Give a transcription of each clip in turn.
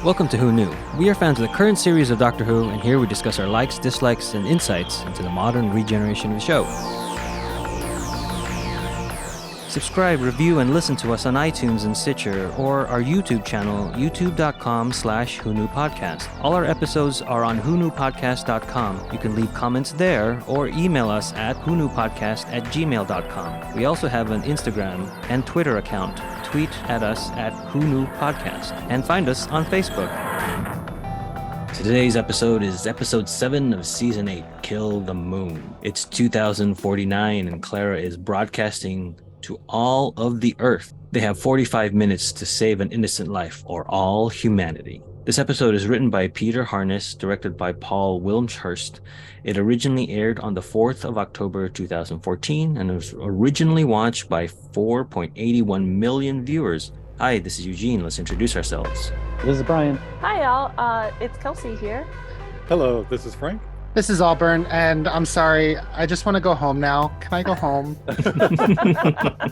Welcome to Who Knew. We are fans of the current series of Doctor Who, and here we discuss our likes, dislikes, and insights into the modern regeneration of the show. Subscribe, review, and listen to us on iTunes and Stitcher, or our YouTube channel, youtube.com/WhoKnewPodcast. All our episodes are on whoknewpodcast.com. You can leave comments there, or email us at whoknewpodcast@gmail.com. We also have an Instagram and Twitter account. Tweet at us at whoknewpodcast, and find us on Facebook. Today's episode is episode 7 of season 8, Kill the Moon. It's 2049, and Clara is broadcasting to all of the Earth. They have 45 minutes to save an innocent life or all humanity. This episode is written by Peter Harness, directed by Paul Wilmshurst. It originally aired on the 4th of October 2014 and was originally watched by 4.81 million viewers. Hi, this is Eugene. Let's introduce ourselves. This is Brian. Hi, y'all. It's Kelsey here. Hello, this is Frank. This is Auburn, and I'm sorry, I just want to go home now. Can I go home? I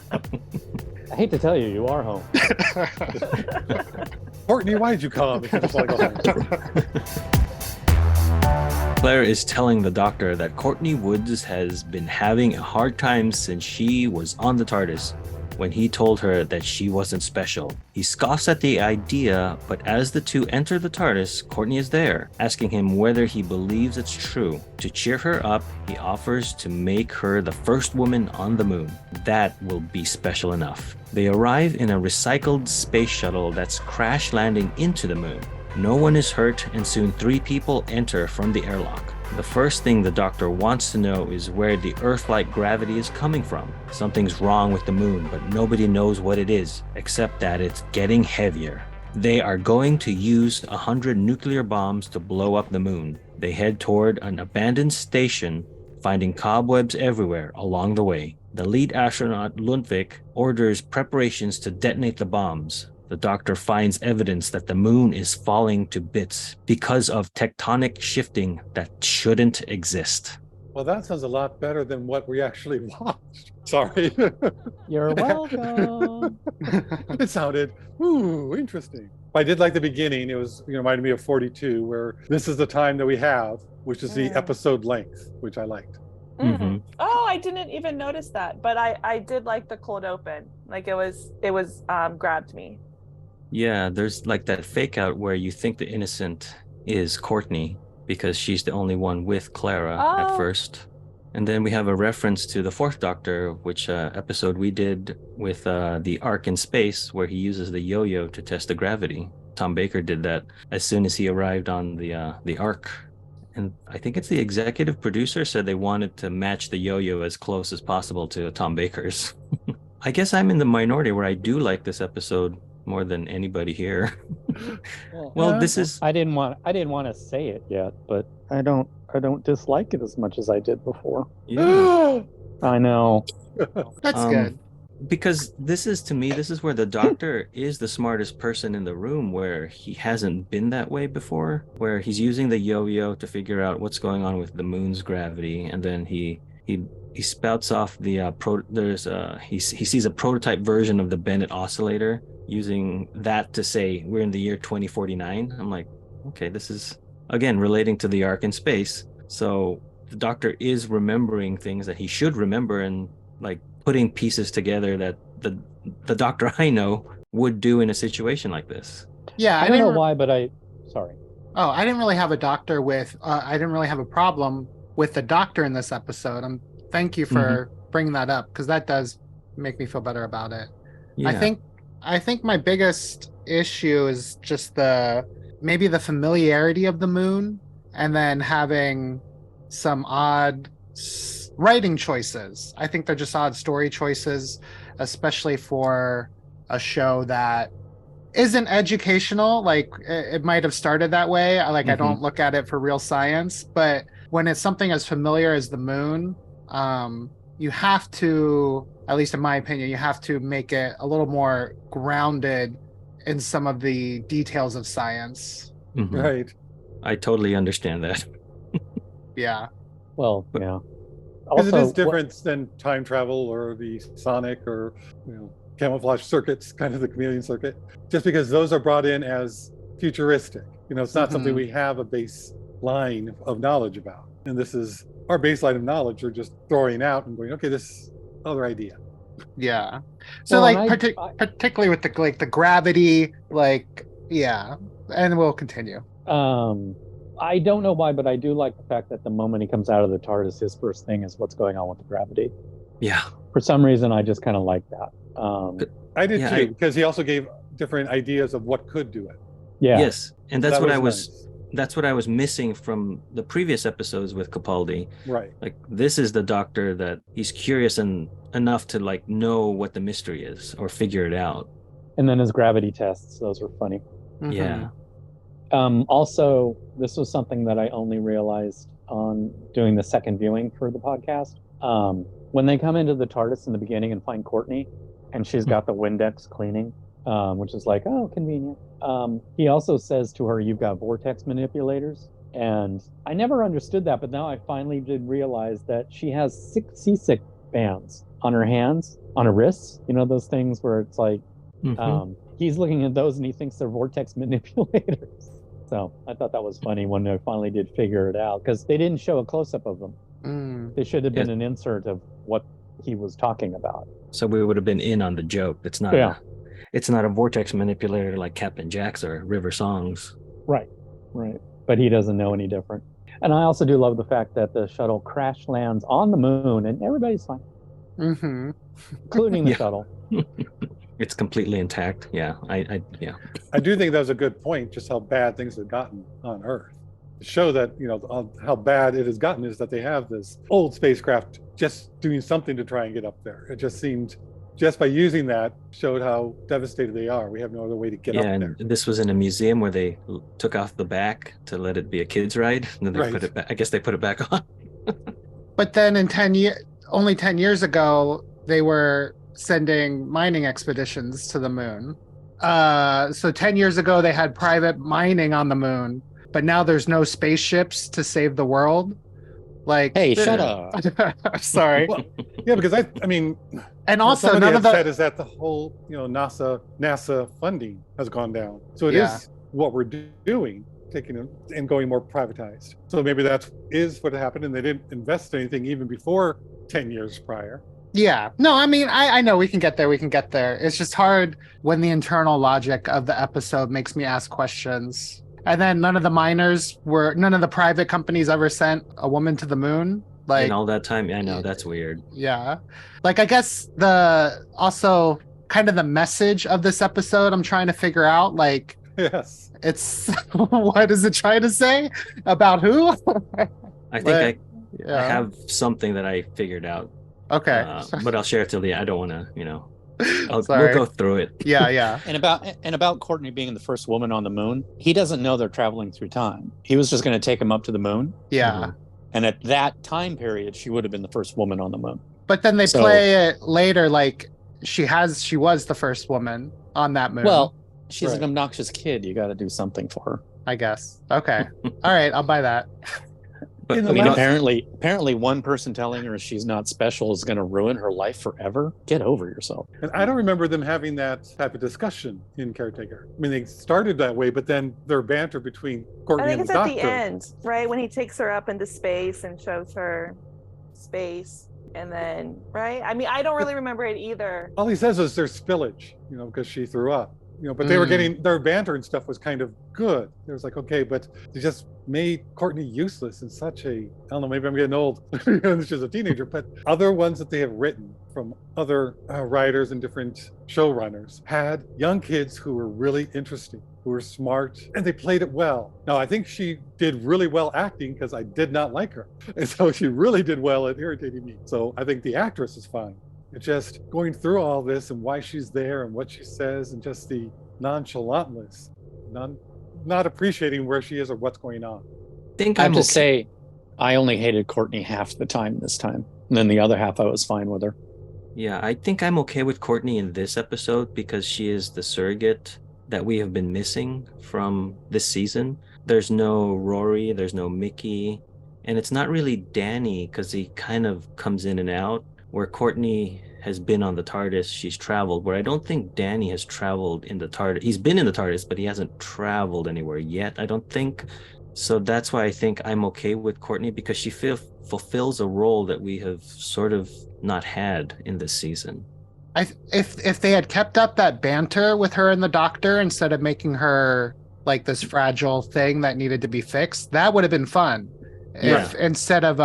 hate to tell you, you are home. Courtney, why did you come if you just want to go home? Claire is telling the Doctor that Courtney Woods has been having a hard time since she was on the Tardis, when he told her that she wasn't special. He scoffs at the idea, but as the two enter the TARDIS, Courtney is there, asking him whether he believes it's true. To cheer her up, he offers to make her the first woman on the moon. That will be special enough. They arrive in a recycled space shuttle that's crash landing into the moon. No one is hurt, and soon 3 people enter from the airlock. The first thing the Doctor wants to know is where the Earth-like gravity is coming from. Something's wrong with the moon, but nobody knows what it is, except that it's getting heavier. They are going to use 100 nuclear bombs to blow up the moon. They head toward an abandoned station, finding cobwebs everywhere along the way. The lead astronaut, Lundvik, orders preparations to detonate the bombs. The Doctor finds evidence that the moon is falling to bits because of tectonic shifting that shouldn't exist. Well, that sounds a lot better than what we actually watched. Sorry. You're welcome. It sounded, interesting. I did like the beginning. It was, reminded me of 42, where this is the time that we have, which is the episode length, which I liked. Mm-hmm. Oh, I didn't even notice that, but I did like the cold open. Like it was grabbed me. Yeah, there's like that fake out where you think the innocent is Courtney because she's the only one with Clara at first. And then we have a reference to the 4th Doctor, which episode we did with the Ark in space, where he uses the yo-yo to test the gravity. Tom Baker did that as soon as he arrived on the Ark. And I think it's the executive producer said they wanted to match the yo-yo as close as possible to Tom Baker's. I guess I'm in the minority where I do like this episode more than anybody here. Well, this is I didn't want to say it yet, but I don't dislike it as much as I did before. Yeah. I know. That's good. Because this is where the Doctor is the smartest person in the room, where he hasn't been that way before, where he's using the yo-yo to figure out what's going on with the moon's gravity, and then he spouts off the he sees a prototype version of the Bennett oscillator, using that to say we're in the year 2049. I'm like, okay, this is again relating to the Ark in space. So the Doctor is remembering things that he should remember, and like putting pieces together that the Doctor I know would do in a situation like this. Yeah, I don't know why, but sorry. Oh, I didn't really have a doctor with. I didn't really have a problem with the Doctor in this episode. Thank you for bringing that up, because that does make me feel better about it. Yeah. I think my biggest issue is just maybe the familiarity of the moon, and then having some odd writing choices. I think they're just odd story choices, especially for a show that isn't educational. Like it might have started that way. I don't look at it for real science, but when it's something as familiar as the moon, you have to, at least in my opinion, you have to make it a little more grounded in some of the details of science. Mm-hmm. Right. I totally understand that. Yeah. Well, yeah. Because it is different than time travel or the sonic or camouflage circuits, kind of the chameleon circuit. Just because those are brought in as futuristic. It's not something we have a baseline of knowledge about. And this is our baseline of knowledge. We're just throwing out and going, okay, this other idea. Yeah. So Well, particularly with the gravity, and we'll continue. I don't know why, but I do like the fact that the moment he comes out of the TARDIS, his first thing is what's going on with the gravity. Yeah. For some reason, I just kind of like that. I did too, because he also gave different ideas of what could do it. Yeah. Yes, and that's what I was. Nice. That's what I was missing from the previous episodes with Capaldi. Right. Like, this is the Doctor that he's curious enough to like know what the mystery is or figure it out. And then his gravity tests; those were funny. Yeah. Also, this was something that I only realized on doing the second viewing for the podcast. When they come into the TARDIS in the beginning and find Courtney, and she's got the Windex cleaning, which is like, oh, convenient. He also says to her, "You've got vortex manipulators." And I never understood that, but now I finally did realize that she has 6 seasick bands on her hands, on her wrists. Those things where it's like, he's looking at those and he thinks they're vortex manipulators. So I thought that was funny when they finally did figure it out, because they didn't show a close-up of them. They should have been an insert of what he was talking about. So we would have been in on the joke. It's not. Yeah. It's not a vortex manipulator like Captain Jack's or River Songs. Right. But he doesn't know any different. And I also do love the fact that the shuttle crash lands on the moon and everybody's fine. Including the shuttle. It's completely intact. Yeah. I do think that was a good point, just how bad things have gotten on Earth. To show that, how bad it has gotten is that they have this old spacecraft just doing something to try and get up there. It just seemed, just by using that, showed how devastated they are. We have no other way to get up there. And this was in a museum where they took off the back to let it be a kid's ride. And then they put it back. I guess they put it back on. But then only 10 years ago, they were sending mining expeditions to the moon. So 10 years ago, they had private mining on the moon, but now there's no spaceships to save the world. Hey, shut up. Sorry. Well, yeah, because I mean, and also somebody none had of the said is that the whole NASA funding has gone down. So it is what we're doing, taking it and going more privatized. So maybe that is what happened, and they didn't invest anything even before 10 years prior. Yeah. No, I mean, I know we can get there. It's just hard when the internal logic of the episode makes me ask questions. And then none of the private companies ever sent a woman to the moon. In all that time, I know, that's weird. Yeah. I guess also kind of the message of this episode I'm trying to figure out, yes. It's, what is it trying to say? About who? I think I have something that I figured out. Okay. But I'll share it till the end. I don't want to, we'll go through it. Yeah. And about Courtney being the first woman on the moon, he doesn't know they're traveling through time. He was just going to take him up to the moon. Yeah. And at that time period, she would have been the first woman on the moon. But then they play it later like she was the first woman on that moon. Well, she's an obnoxious kid. You got to do something for her, I guess. Okay. All right, I'll buy that. But I mean, apparently one person telling her she's not special is going to ruin her life forever. Get over yourself. And I don't remember them having that type of discussion in Caretaker. I mean, they started that way, but then their banter between Courtney and the Doctor. I think it's at the end, right? When he takes her up into space and shows her space. And then, right? I mean, I don't really remember it either. All he says is there's spillage, because she threw up. But they were getting, their banter and stuff was kind of good. It was like, okay, but they just made Courtney useless in such a, I don't know, maybe I'm getting old. She's a teenager, but other ones that they have written from other writers and different showrunners had young kids who were really interesting, who were smart, and they played it well. Now, I think she did really well acting because I did not like her. And so she really did well at irritating me. So I think the actress is fine. It's just going through all this and why she's there and what she says and just the nonchalantness, not appreciating where she is or what's going on. I have to say, I only hated Courtney half the time this time. And then the other half I was fine with her. Yeah, I think I'm okay with Courtney in this episode because she is the surrogate that we have been missing from this season. There's no Rory, there's no Mickey, and it's not really Danny because he kind of comes in and out, where Courtney has been on the TARDIS. She's traveled, where I don't think Danny has traveled in the TARDIS. He's been in the TARDIS, but he hasn't traveled anywhere yet, I don't think. So that's why I think I'm okay with Courtney, because she fulfills a role that we have sort of not had in this season. If they had kept up that banter with her and the Doctor instead of making her like this fragile thing that needed to be fixed, that would have been fun. If instead of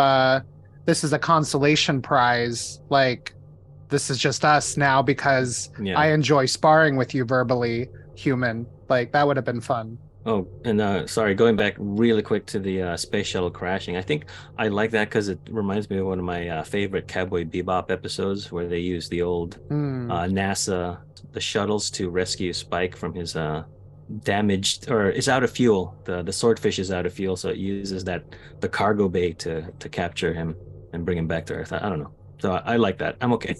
this is a consolation prize, like this is just us now because I enjoy sparring with you verbally, human, like that would have been fun. Oh, and sorry, going back really quick to the space shuttle crashing. I think I like that because it reminds me of one of my favorite Cowboy Bebop episodes, where they use the old NASA, the shuttles, to rescue Spike from his damaged, or is out of fuel. The swordfish is out of fuel, so it uses the cargo bay to capture him and bring him back to Earth. I don't know. So I like that. I'm okay.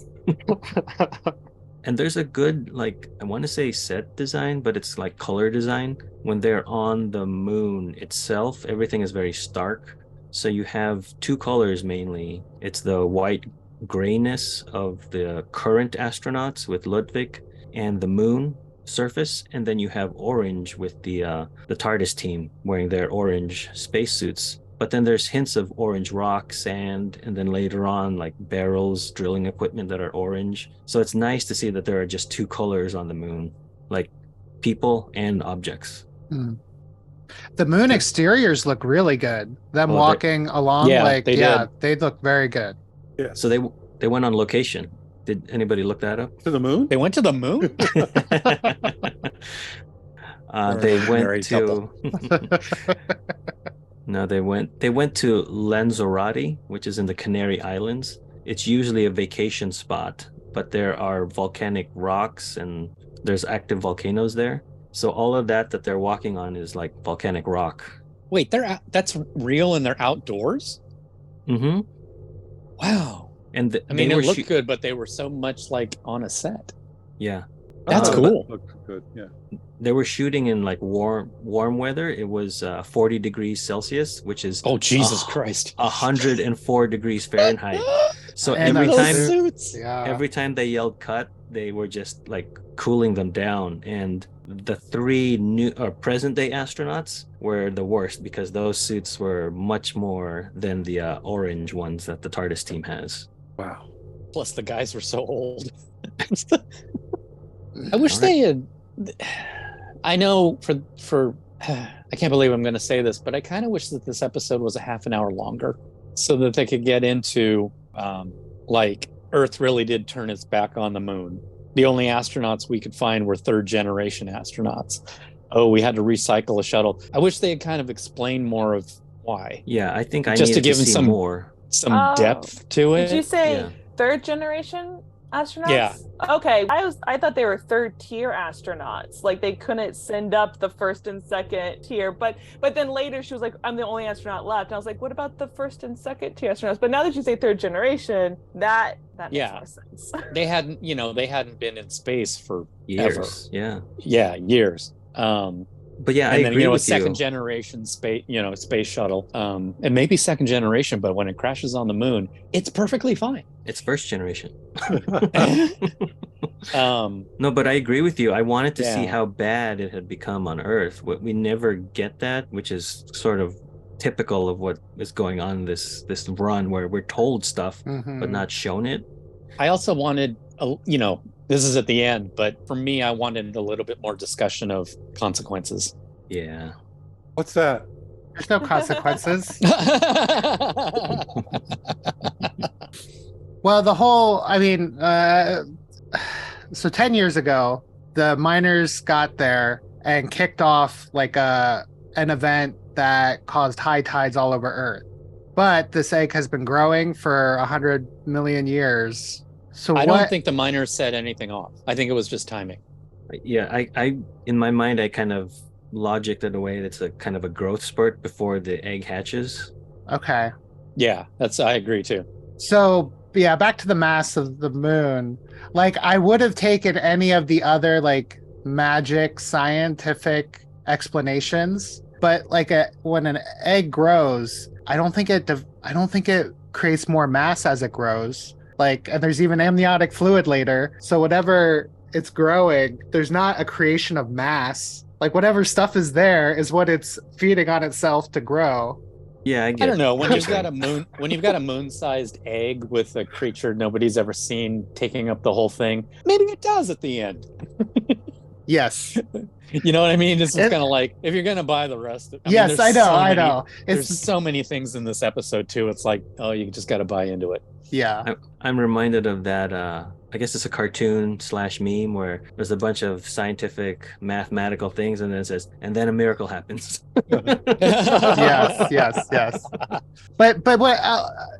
And there's a good, like, I want to say set design, but it's like color design. When they're on the moon itself, everything is very stark. So you have two colors mainly. It's the white grayness of the current astronauts with Ludwig and the moon surface, and then you have orange with the TARDIS team wearing their orange spacesuits. But then there's hints of orange rock, sand, and then later on, like barrels, drilling equipment that are orange. So it's nice to see that there are just two colors on the moon, like people and objects. The moon exteriors look really good. Them walking along, they look very good. Yeah. So they went on location. Did anybody look that up? To the moon? They went to the moon? They went to No, they went to Lanzarote, which is in the Canary Islands. It's usually a vacation spot, but there are volcanic rocks and there's active volcanoes there. So all of that they're walking on is like volcanic rock. Wait, that's real and they're outdoors? Mm-hmm. Wow. And it looked good, but they were so much like on a set. Yeah. That's cool. Looked good, yeah. They were shooting in like warm weather. It was 40 degrees Celsius, which is Jesus Christ, 104 degrees Fahrenheit. So every time they yelled cut, they were just like cooling them down. And the three new present day astronauts were the worst, because those suits were much more than the orange ones that the TARDIS team has. Wow. Plus the guys were so old. I wish they had. I know for I can't believe I'm going to say this, but I kind of wish that this episode was a half an hour longer, so that they could get into like Earth really did turn its back on the moon. The only astronauts we could find were third generation astronauts. Oh, we had to recycle a shuttle. I wish they had kind of explained more of why. Yeah, I think I just needed to give to see some more depth to it. Did you say third generation astronauts? Yeah. Okay. I thought they were third tier astronauts. Like they couldn't send up the first and second tier. But then later she was like, I'm the only astronaut left. And I was like, what about the first and second tier astronauts? But now that you say third generation, that makes more sense. They hadn't been in space for years. Ever. Yeah, years. But yeah, and I agree with a second generation space space shuttle, and maybe second generation, but when it crashes on the moon, it's perfectly fine. It's first generation. No, but I agree with you. I wanted to see how bad it had become on Earth. We never get that, which is sort of typical of what is going on this run, where we're told stuff but not shown it. I also wanted, this is at the end, but for me, I wanted a little bit more discussion of consequences. Yeah. What's that? There's no consequences. Well, so 10 years ago, the miners got there and kicked off like an event that caused high tides all over Earth. But this egg has been growing for 100 million years. So I don't think the miners set anything off. I think it was just timing. Yeah, I in my mind, I kind of logicked it away. That's a kind of a growth spurt before the egg hatches. Okay. Yeah, I agree too. So yeah, back to the mass of the moon. Like I would have taken any of the other like magic scientific explanations, but like when an egg grows, I don't think it creates more mass as it grows. Like, and there's even amniotic fluid later. So whatever it's growing, there's not a creation of mass. Like whatever stuff is there is what it's feeding on itself to grow. Yeah, I I don't know. When what you've you're got a moon, when you've got a moon-sized egg with a creature nobody's ever seen taking up the whole thing, maybe it does at the end. Yes. You know what I mean? It's just kind of like, if you're gonna buy the rest. Yes, I know. I know. There's so many things in this episode too. It's like, oh, you just got to buy into it. Yeah. I'm reminded of that. I guess it's a cartoon / meme where there's a bunch of scientific mathematical things, and then it says, and then a miracle happens. Yes. But what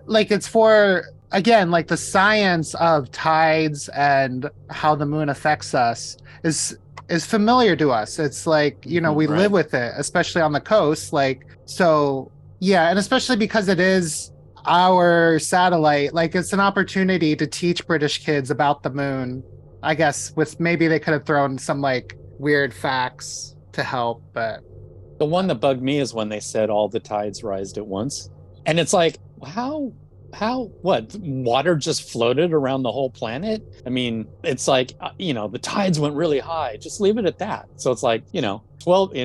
like it's for, again, like the science of tides and how the moon affects us is familiar to us. It's like, you know, we live with it, especially on the coast. Like, so yeah, and especially because it is our satellite, like it's an opportunity to teach British kids about the moon. I guess with maybe they could have thrown some like weird facts to help, but the one that bugged me is when they said all the tides rised at once, and it's like, what, water just floated around the whole planet? I mean, it's like, the tides went really high, just leave it at that. So it's like, 12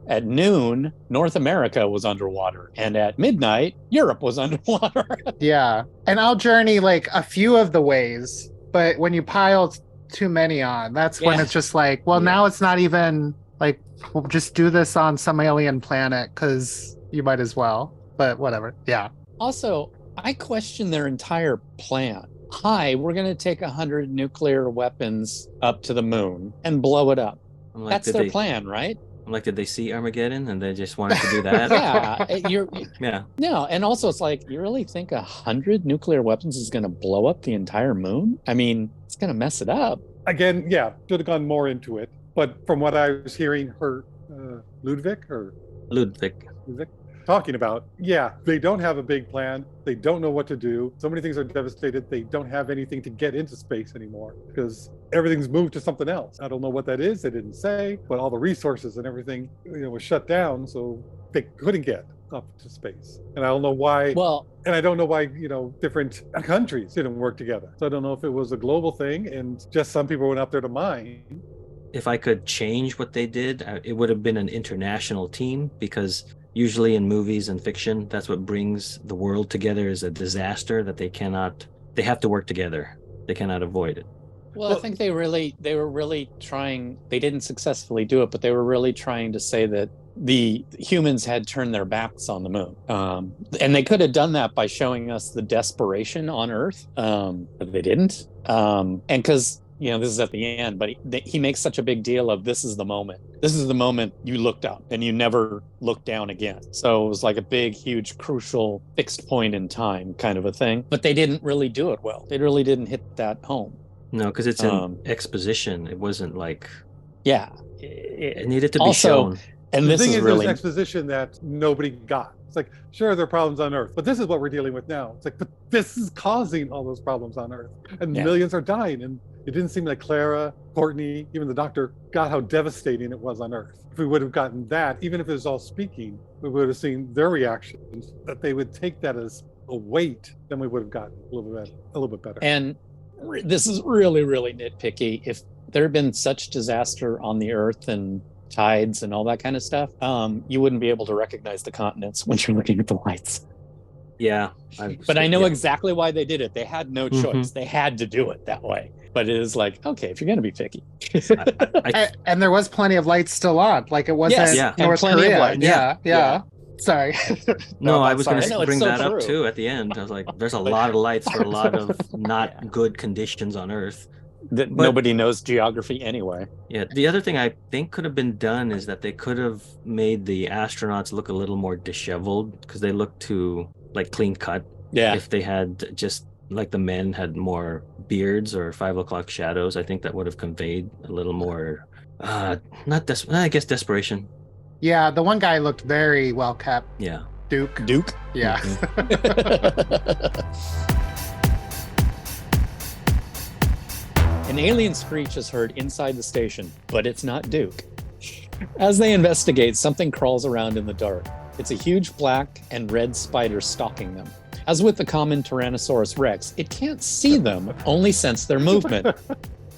at noon North America was underwater, and at midnight Europe was underwater. Yeah, and I'll journey like a few of the ways, but when you pile too many on, that's when it's just like, well, now it's not even like, we'll just do this on some alien planet because you might as well, but whatever. Yeah. Also, I question their entire plan. Hi, we're going to take 100 nuclear weapons up to the moon and blow it up. Like, that's their plan, right? I'm like, did they see Armageddon and they just wanted to do that? Yeah. No, and also it's like, you really think 100 nuclear weapons is going to blow up the entire moon? I mean, it's going to mess it up. Again, yeah, should have gone more into it. But from what I was hearing, Ludwig talking about, yeah, they don't have a big plan. They don't know what to do. So many things are devastated. They don't have anything to get into space anymore because everything's moved to something else. I don't know what that is. They didn't say, but all the resources and everything, was shut down. So they couldn't get up to space. And I don't know why. Well, and I don't know why, different countries didn't work together. So I don't know if it was a global thing and just some people went up there to mine. If I could change what they did, it would have been an international team, because usually in movies and fiction, that's what brings the world together, is a disaster that they have to work together. They cannot avoid it. Well, I think they were really trying, they didn't successfully do it, but they were really trying to say that the humans had turned their backs on the moon. And they could have done that by showing us the desperation on Earth, but they didn't. And because, this is at the end, but he makes such a big deal of, this is the moment. This is the moment you looked up and you never looked down again. So it was like a big, huge, crucial, fixed point in time kind of a thing. But they didn't really do it well. They really didn't hit that home. No, because it's an exposition. It wasn't like... Yeah. It needed to be shown. And this is really... There's exposition that nobody got. It's like, sure, there are problems on Earth, but this is what we're dealing with now. It's like, but this is causing all those problems on Earth. And millions are dying. And it didn't seem like Clara, Courtney, even the doctor got how devastating it was on Earth. If we would have gotten that, even if it was all speaking, we would have seen their reactions, that they would take that as a weight, then we would have gotten a little bit better. And this is really, really nitpicky. If there had been such disaster on the Earth and tides and all that kind of stuff, you wouldn't be able to recognize the continents when you're looking at the lights. Yeah. But I know exactly why they did it. They had no choice. They had to do it that way. But it is like, okay, if you're going to be picky. And there was plenty of lights still on. Like it wasn't North Korea. Yeah. Sorry. No, I was going to bring that up too at the end. I was like, there's a lot of lights for a lot of not good conditions on Earth. But nobody knows geography anyway. Yeah. The other thing I think could have been done is that they could have made the astronauts look a little more disheveled, because they look too like clean cut. Yeah. If they had just like the men had more beards or 5 o'clock shadows, I think that would have conveyed a little more, I guess desperation. Yeah, the one guy looked very well kept. Yeah. Duke. Yeah. An alien screech is heard inside the station, but it's not Duke. As they investigate, something crawls around in the dark. It's a huge black and red spider stalking them. As with the common Tyrannosaurus Rex, it can't see them, only sense their movement.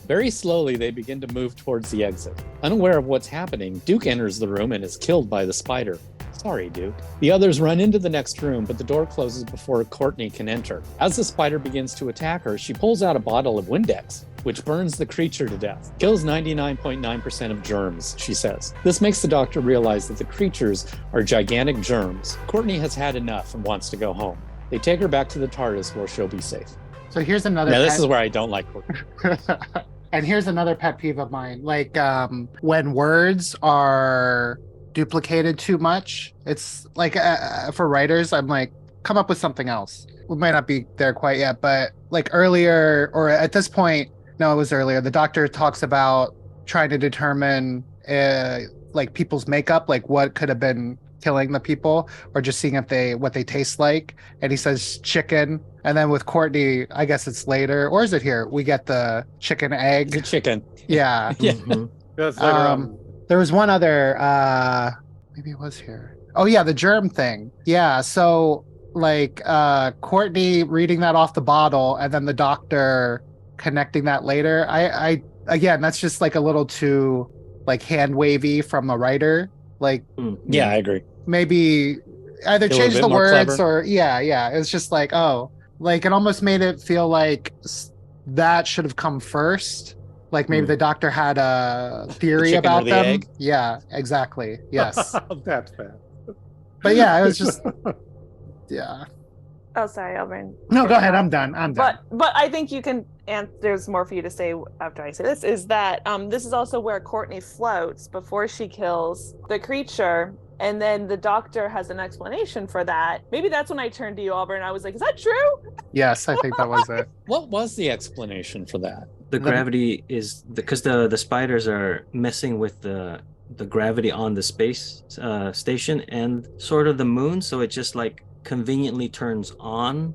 Very slowly, they begin to move towards the exit. Unaware of what's happening, Duke enters the room and is killed by the spider. Sorry, Duke. The others run into the next room, but the door closes before Courtney can enter. As the spider begins to attack her, she pulls out a bottle of Windex, which burns the creature to death. Kills 99.9% of germs, she says. This makes the doctor realize that the creatures are gigantic germs. Courtney has had enough and wants to go home. They take her back to the Tardis where she'll be safe. So here's another. Now, this is where I don't like Courtney. And here's another pet peeve of mine. Like when words are duplicated too much, it's like for writers, I'm like, come up with something else. We might not be there quite yet, but like earlier, or at this point, no, it was earlier, the doctor talks about trying to determine like people's makeup, like what could have been killing the people, or just seeing if what they taste like. And he says chicken. And then with Courtney, I guess it's later, or is it here? We get the chicken egg. The chicken. Yeah. Yeah. That's later on. There was one other, maybe it was here. Oh yeah, the germ thing. Yeah, so like Courtney reading that off the bottle and then the doctor connecting that later. I again, that's just like a little too like hand wavy from a writer. Like yeah, I agree. Maybe either change the words clever. or yeah. It's just like, oh, like it almost made it feel like that should have come first. Like maybe the doctor had a theory about the them. Egg? Yeah, exactly. Yes. That's bad. But yeah, it was just yeah. Oh, sorry, Elvin. No, go ahead. I'm done. But I think you can, and there's more for you to say after I say this, is that this is also where Courtney floats before she kills the creature. And then the doctor has an explanation for that. Maybe that's when I turned to you, Auburn. I was like, is that true? Yes, I think that was it. What was the explanation for that? The gravity is because the spiders are messing with the gravity on the space station and sort of the moon, so it just like conveniently turns on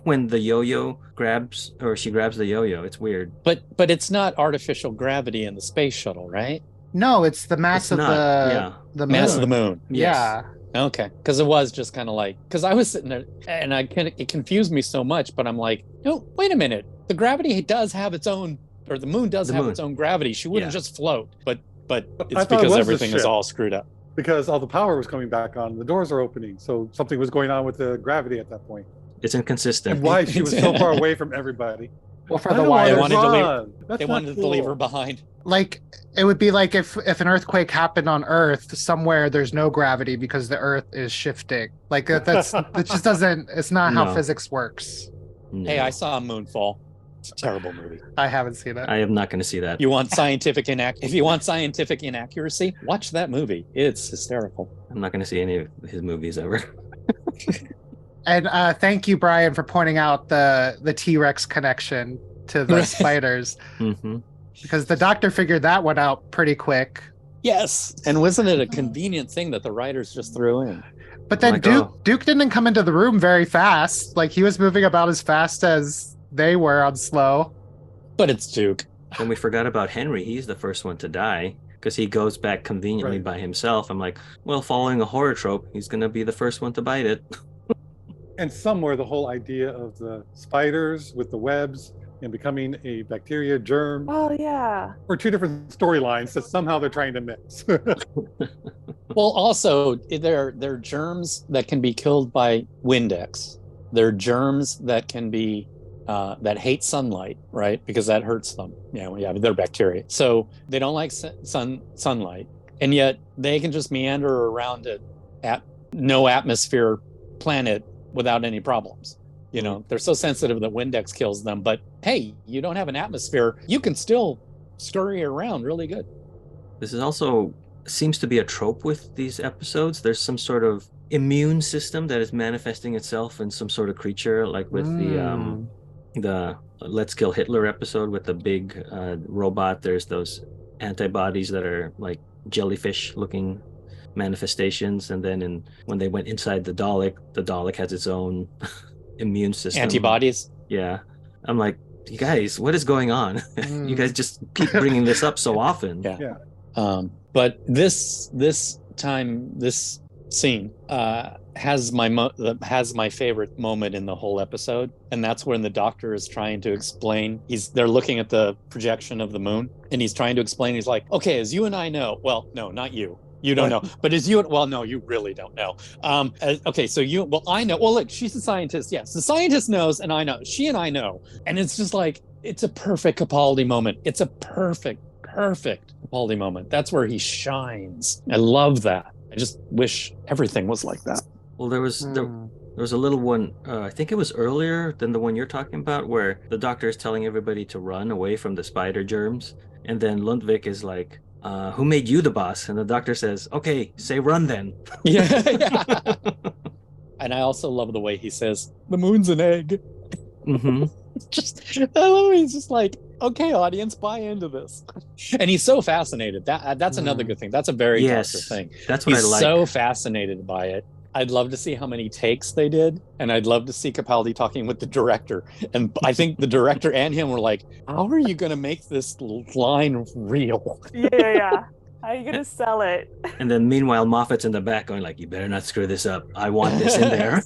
when the yo-yo grabs, or she grabs the yo-yo. It's weird. But it's not artificial gravity in the space shuttle, right? No, it's the mass of the mass of the moon. Yes. Yeah. Okay, because it was just kind of like, because I was sitting there and it confused me so much, but I'm like, no, wait a minute. The gravity does have its own, or the moon does have its own gravity. She wouldn't just float, but it's because everything is all screwed up. Because all the power was coming back on, the doors are opening, so something was going on with the gravity at that point. It's inconsistent. And why she was so far away from everybody. Well, for the wire, they wanted to leave her behind. Like it would be like if an earthquake happened on Earth somewhere, there's no gravity because the Earth is shifting. Like it just doesn't. It's not how physics works. No. Hey, I saw a Moonfall. It's a terrible movie. I haven't seen it. I am not going to see that. You want scientific if you want scientific inaccuracy, watch that movie. It's hysterical. I'm not going to see any of his movies ever. And thank you, Brian, for pointing out the T-Rex connection to the spiders. Mm-hmm. Because the doctor figured that one out pretty quick. Yes. And wasn't it a convenient thing that the writers just threw in? But then Duke didn't come into the room very fast. Like he was moving about as fast as they were on slow. But it's Duke. And we forgot about Henry. He's the first one to die because he goes back conveniently by himself. I'm like, well, following a horror trope, he's going to be the first one to bite it. And somewhere the whole idea of the spiders with the webs and becoming a bacteria germ. Oh yeah. Or two different storylines that somehow they're trying to mix. Well, also they're germs that can be killed by Windex. They're germs that can be that hate sunlight, right? Because that hurts them. Yeah, they're bacteria. So they don't like sunlight, and yet they can just meander around at no atmosphere planet without any problems. You know, they're so sensitive that Windex kills them, but hey, you don't have an atmosphere, you can still scurry around really good. This is also seems to be a trope with these episodes. There's some sort of immune system that is manifesting itself in some sort of creature, like with the Let's Kill Hitler episode with the big robot. There's those antibodies that are like jellyfish looking manifestations, and then when they went inside the Dalek has its own immune system. Antibodies. Yeah. I'm like, you guys, what is going on? You guys just keep bringing this up so often. Yeah. But this time, this scene has my favorite moment in the whole episode, and that's when the doctor is trying to explain. They're looking at the projection of the moon, and he's trying to explain. He's like, "Okay, as you and I know, well, no, not you. You don't know, but as you, well, no, you really don't know. Okay, so I know. Well, look, she's a scientist. Yes, the scientist knows, and I know. She and I know, and it's just like it's a perfect Capaldi moment. It's a perfect Capaldi moment. That's where he shines. I love that. I just wish everything was like that. Well, there was a little one, I think it was earlier than the one you're talking about, where the doctor is telling everybody to run away from the spider germs. And then Lundvik is like, who made you the boss? And the doctor says, okay, say run then. Yeah. And I also love the way he says, the moon's an egg. Mm-hmm. He's just like, okay, audience, buy into this. And he's so fascinated. That's another good thing. That's a very doctor thing. That's what he's I like. So fascinated by it. I'd love to see how many takes they did, and I'd love to see Capaldi talking with the director. And I think the director and him were like, how are you going to make this line real? Yeah. How are you going to sell it? And then meanwhile, Moffat's in the back going like, you better not screw this up. I want this in there.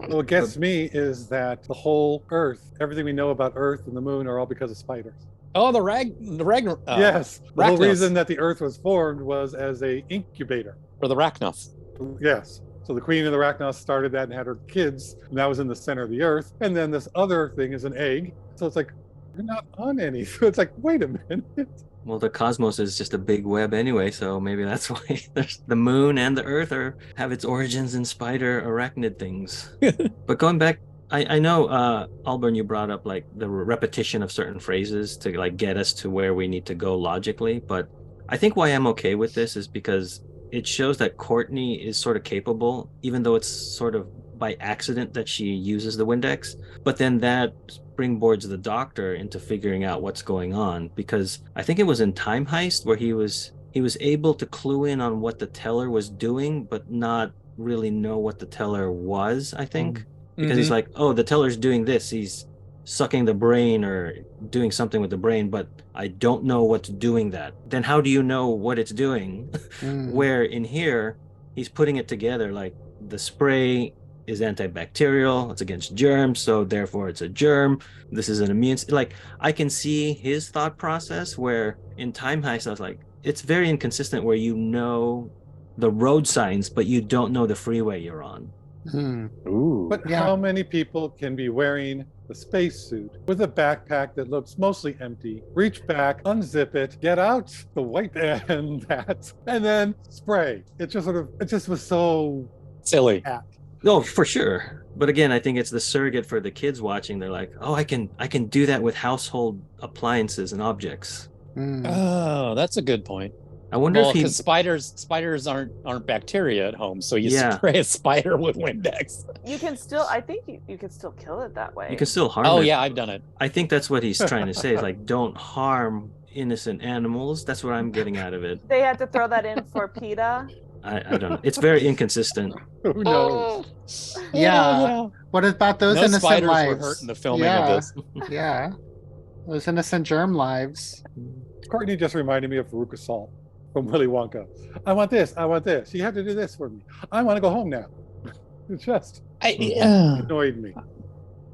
What gets me is that the whole Earth, everything we know about Earth and the moon are all because of spiders. Oh, the Ragnar. Yes. The whole reason that the Earth was formed was as a incubator. For the Rachnos. Yes. So the queen of the Rachnos started that and had her kids, and that was in the center of the Earth. And then this other thing is an egg. So it's like, you're not on any. So it's like, wait a minute. Well, the cosmos is just a big web anyway, so maybe that's why there's the moon and the Earth have its origins in spider arachnid things. But going back, I know, Alburn, you brought up like the repetition of certain phrases to like get us to where we need to go logically. But I think why I'm okay with this is because it shows that Courtney is sort of capable, even though it's sort of by accident that she uses the Windex. But then that springboards the doctor into figuring out what's going on, because I think it was in Time Heist where he was able to clue in on what the teller was doing, but not really know what the teller was, I think. Because he's like, oh, the teller's doing this. He's sucking the brain or doing something with the brain, but I don't know what's doing that. Then how do you know what it's doing? Where in here, he's putting it together like the spray is antibacterial, it's against germs, so therefore it's a germ. This is an immune. Like, I can see his thought process, where in Time Heist, I was like, it's very inconsistent where you know the road signs, but you don't know the freeway you're on. Ooh. But how many people can be wearing the spacesuit with a backpack that looks mostly empty, reach back, unzip it, get out the wipe and that, and then spray? It just was so silly. No, for sure. But again, I think it's the surrogate for the kids watching. They're like, oh, I can do that with household appliances and objects. Oh, that's a good point. I wonder if because spiders aren't bacteria at home, so you spray a spider with Windex. You can still, I think you can still kill it that way. You can still harm it. Oh yeah, I've done it. I think that's what he's trying to say. Is like, don't harm innocent animals. That's what I'm getting out of it. They had to throw that in for PETA. I don't know. It's very inconsistent. Who knows? Yeah. What about those innocent spiders lives? were hurt in the filming of this. Yeah. Those innocent germ lives. Courtney just reminded me of Veruca Salt from Willy Wonka. I want this. You have to do this for me. I want to go home now. It just annoyed me.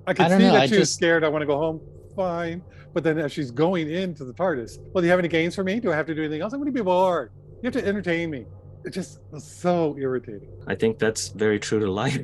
I could see that she was scared. I want to go home. Fine. But then as she's going into the TARDIS, well, do you have any games for me? Do I have to do anything else? I'm going to be bored. You have to entertain me. It just was so irritating. I think that's very true to life.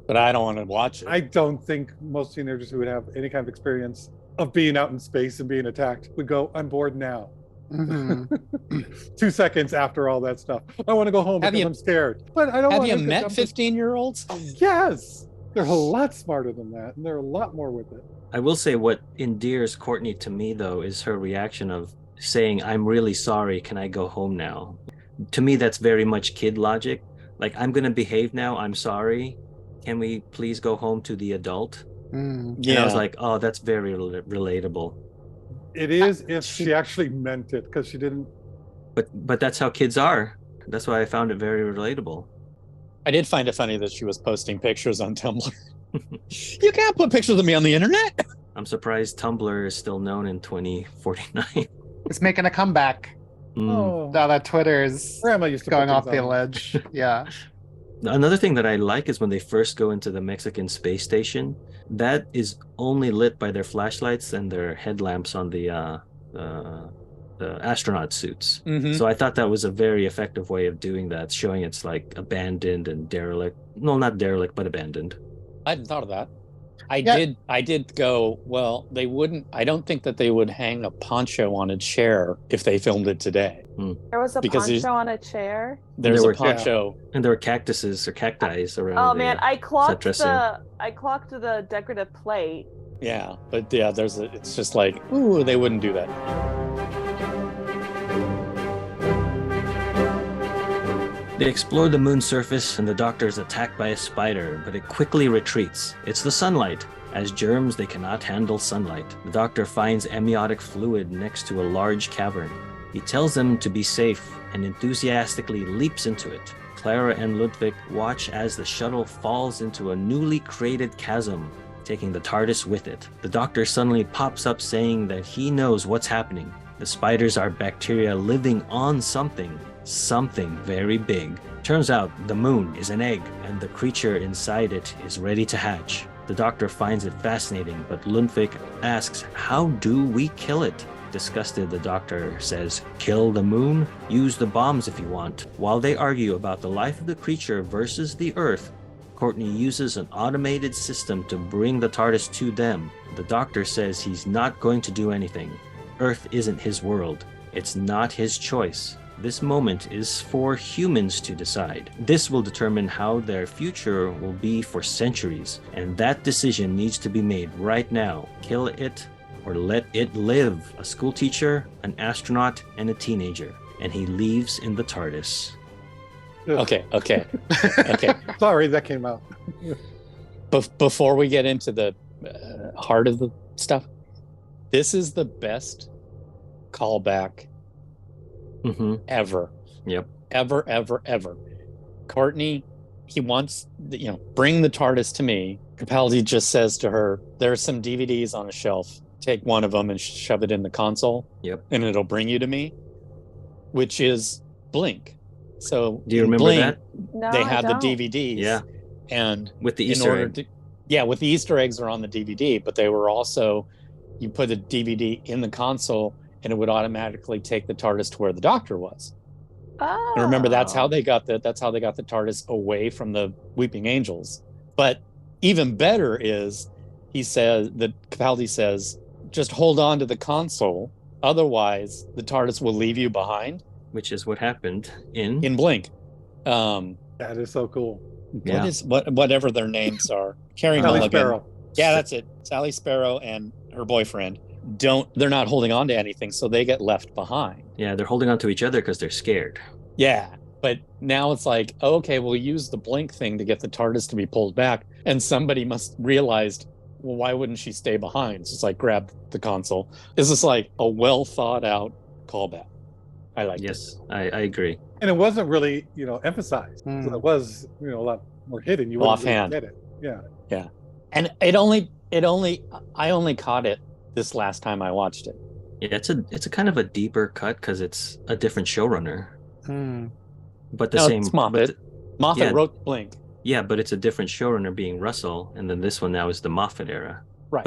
But I don't want to watch it. I don't think most teenagers who would have any kind of experience of being out in space and being attacked would go, I'm bored now. 2 seconds after all that stuff. I want to go home because I'm scared. But I don't have want you met 15-year-olds? Yes. They're a lot smarter than that, and they're a lot more with it. I will say what endears Courtney to me, though, is her reaction of saying, I'm really sorry. Can I go home now? To me, that's very much kid logic. Like, I'm going to behave now. I'm sorry. Can we please go home to the adult? And I was like, oh, that's very relatable. It is if she actually meant it, because she didn't. But that's how kids are. That's why I found it very relatable. I did find it funny that she was posting pictures on Tumblr. You can't put pictures of me on the internet. I'm surprised Tumblr is still known in 2049. It's making a comeback. Oh, Now that Twitter is Grandma used to put going off things the on. ledge. Yeah. Another thing that I like is when they first go into the Mexican space station. That is only lit by their flashlights and their headlamps on uh, the astronaut suits. Mhm. So I thought that was a very effective way of doing that, showing it's like abandoned and derelict. No, not derelict, but abandoned. I hadn't thought of that. Yeah. I did go, well, they wouldn't, I don't think that they would hang a poncho on a chair if they filmed it today. There was a Because there's- poncho on a chair. There's There a were- poncho. And there were cactuses or cacti around. Oh man, I clocked dressing. the decorative plate. Yeah, but yeah, it's just like, ooh, they wouldn't do that. They explore the moon's surface and the doctor is attacked by a spider, but it quickly retreats. It's the sunlight. As germs, they cannot handle sunlight. The doctor finds amniotic fluid next to a large cavern. He tells them to be safe and enthusiastically leaps into it. Clara and Ludwig watch as the shuttle falls into a newly created chasm, taking the TARDIS with it. The doctor suddenly pops up saying that he knows what's happening. The spiders are bacteria living on something very big. Turns out the moon is an egg and the creature inside it is ready to hatch. The doctor finds it fascinating, but Ludwig asks, how do we kill it? Disgusted, the doctor says, kill the moon? Use the bombs if you want. While they argue about the life of the creature versus the Earth, Courtney uses an automated system to bring the TARDIS to them. The doctor says he's not going to do anything. Earth isn't his world. It's not his choice. This moment is for humans to decide. This will determine how their future will be for centuries, and that decision needs to be made right now. Kill it or let it live. A school teacher, an astronaut, and a teenager. And he leaves in the TARDIS. Okay. Sorry, that came out. Before we get into the heart of the stuff, this is the best callback ever. Yep. Ever. Courtney, he wants, bring the TARDIS to me. Capaldi just says to her, there are some DVDs on a shelf. Take one of them and shove it in the console. Yep. And it'll bring you to me, which is Blink. So do you remember Blink, that? No, they I had the don't. DVDs. Yeah. And With the in Easter order egg. to, with the Easter eggs are on the DVD, but they were also, you put the DVD in the console and it would automatically take the TARDIS to where the doctor was. Oh. And remember, that's how they got the TARDIS away from the Weeping Angels. But even better is, he says, that Capaldi says, just hold on to the console, otherwise the TARDIS will leave you behind. Which is what happened in Blink. That is so cool. Yeah. Whatever their names are. Carrie Sally Mulligan. Sparrow. Yeah, that's it. Sally Sparrow and her boyfriend they're not holding on to anything, so they get left behind. Yeah, they're holding on to each other because they're scared. Yeah, but now it's like, okay, we'll use the Blink thing to get the TARDIS to be pulled back, and somebody must realized, well, why wouldn't she stay behind? So it's like, grab the console. This is like a well thought out callback. I like Yes, I agree. And it wasn't really, emphasized. So Mm. it was, a lot more hidden. You wouldn't really Offhand. get it. Yeah. And I only caught it this last time I watched it. Yeah, it's a kind of a deeper cut because it's a different showrunner, Hmm. but the No, same. it's Moffat. Moffat yeah. wrote Blink. Yeah, but it's a different showrunner being Russell, and then this one now is the Moffat era. Right.